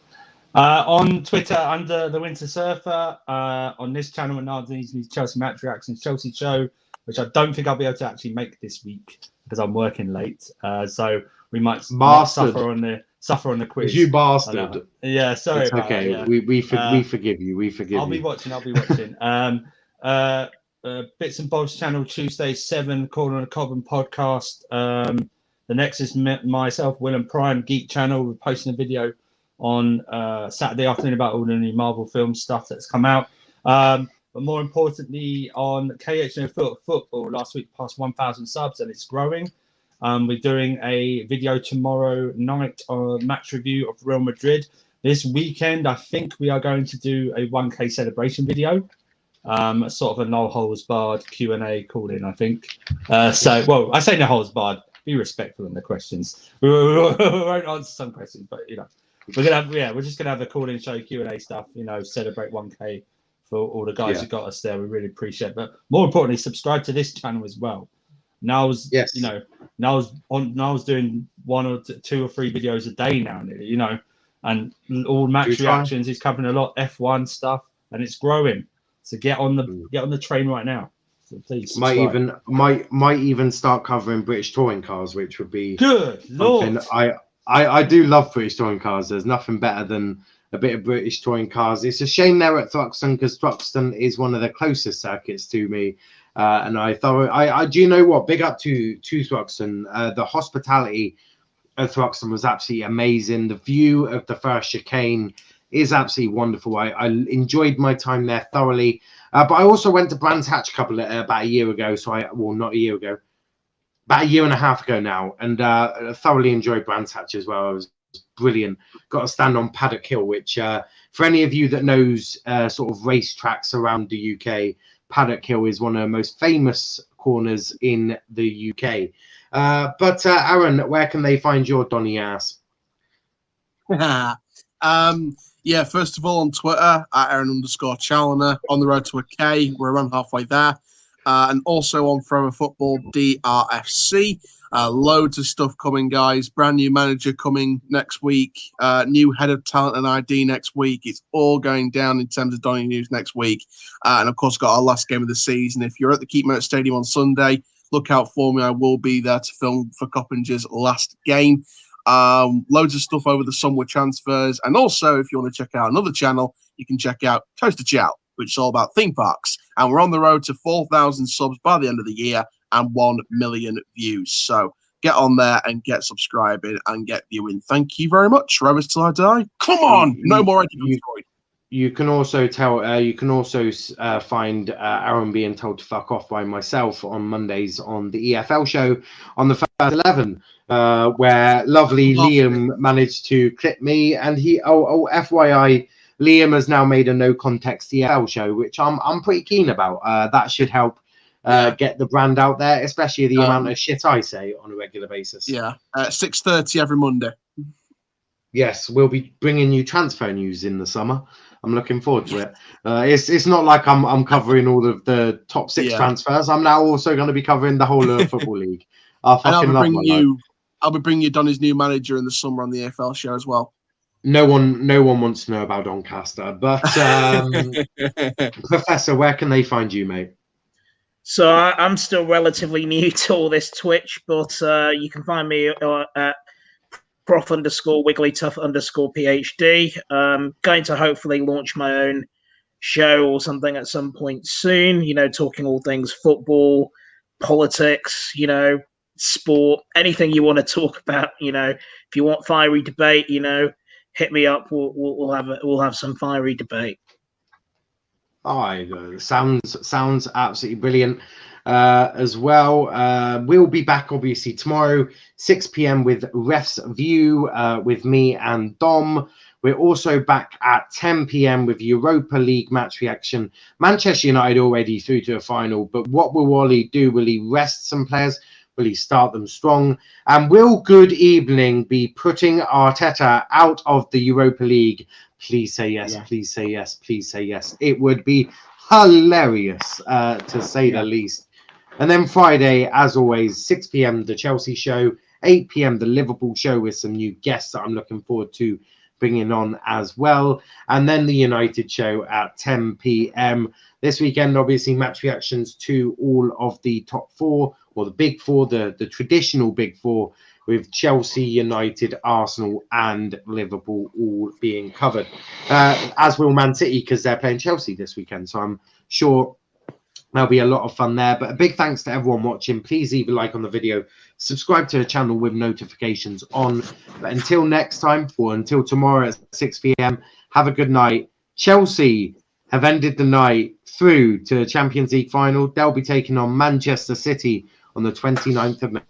On Twitter under the Winter Surfer, on this channel and underneath Chelsea Match Reactions Chelsea Show, which I don't think I'll be able to actually make this week because I'm working late. So we might suffer on the quiz. You bastard. Yeah, sorry. It's okay. Yeah. We forgive you. We forgive you. I'll be watching. Bits and Bobs channel Tuesday 7 Corner on the Cobham podcast. The next is myself, Will and Prime Geek channel. We're posting a video on Saturday afternoon about all the new Marvel film stuff that's come out. But more importantly, on KHNO Football, last week passed 1,000 subs and it's growing. We're doing a video tomorrow night on match review of Real Madrid. This weekend, I think we are going to do a 1K celebration video. Sort of a no holds barred Q&A call-in, I think. I say no holds barred. Be respectful in the questions. We won't answer some questions, but we're just gonna have a call-in show Q&A stuff. Celebrate 1K for all the guys who got us there. We really appreciate it. But more importantly, subscribe to this channel as well. Niall's doing 1 or 2 or 3 videos a day now, nearly, and all match reactions. He's covering a lot F1 stuff, and it's growing. So get on the train right now. So please subscribe. might even start covering British touring cars, which would be good. Lord, I do love British touring cars. There's nothing better than a bit of British touring cars. It's a shame they're at Thruxton because Thruxton is one of the closest circuits to me. And I do you know what? Big up to Thruxton. The hospitality at Thruxton was absolutely amazing. The view of the first chicane is absolutely wonderful. I enjoyed my time there thoroughly. But I also went to Brands Hatch about a year ago. Not a year ago, about a year and a half ago now, and thoroughly enjoyed Brands Hatch as well. It was brilliant. Got to stand on Paddock Hill, which for any of you that knows sort of race tracks around the UK, Paddock Hill is one of the most famous corners in the UK. But Aaron, where can they find your Donny ass? Yeah, first of all on Twitter at Aaron_Challoner, on the road to a K. We're around halfway there. And also on Forever Football DRFC. Loads of stuff coming, guys. Brand new manager coming next week. New head of talent and ID next week. It's all going down in terms of Donny News next week. And of course, got our last game of the season. If you're at the Keepmoat Stadium on Sunday, look out for me. I will be there to film for Coppinger's last game. Loads of stuff over the summer transfers. And also, if you want to check out another channel, you can check out Toaster Chow, which is all about theme parks. And we're on the road to 4,000 subs by the end of the year and 1 million views. So get on there and get subscribing and get viewing. Thank you very much. Rovers till I die. Come on, no more Destroyed. You can also find Aaron being told to fuck off by myself on Mondays on the EFL show on the First 11, where lovely Liam managed to clip me, and FYI, Liam has now made a no context EFL show, which I'm pretty keen about. That should help get the brand out there, especially the amount of shit I say on a regular basis. Yeah, 6:30 every Monday. Yes, we'll be bringing you transfer news in the summer. I'm looking forward to it. It's not like I'm covering all of the top 6 transfers. I'm now also going to be covering the whole of the Football League. I'll be bringing you Donny's new manager in the summer on the AFL show as well. No one wants to know about Doncaster, but Professor, where can they find you, mate? So I'm still relatively new to all this Twitch, but you can find me at prof_wigglytough_PhD. Going to hopefully launch my own show or something at some point soon, talking all things football, politics, sport, anything you want to talk about. If you want fiery debate, hit me up. We'll have some fiery debate. Sounds absolutely brilliant. As well, we'll be back obviously tomorrow 6 p.m. with Ref's View with me and Dom. We're also back at 10 p.m. with Europa League match reaction. Manchester United already through to a final, but what will Wally do? Will he rest some players? Will he start them strong? And will Good Evening be putting Arteta out of the Europa League? Please say yes, please say yes, please say yes. It would be hilarious, to say the least. And then Friday, as always, 6 p.m. the Chelsea show, 8 p.m. the Liverpool show with some new guests that I'm looking forward to bringing on as well. And then the United show at 10 p.m. This weekend, obviously, match reactions to all of the top 4, or the big 4, the traditional big 4, with Chelsea, United, Arsenal and Liverpool all being covered. As will Man City, because they're playing Chelsea this weekend. So I'm sure there'll be a lot of fun there. But a big thanks to everyone watching. Please leave a like on the video. Subscribe to the channel with notifications on. But until next time, or until tomorrow at 6 p.m, have a good night. Chelsea have ended the night through to the Champions League final. They'll be taking on Manchester City on the 29th of May.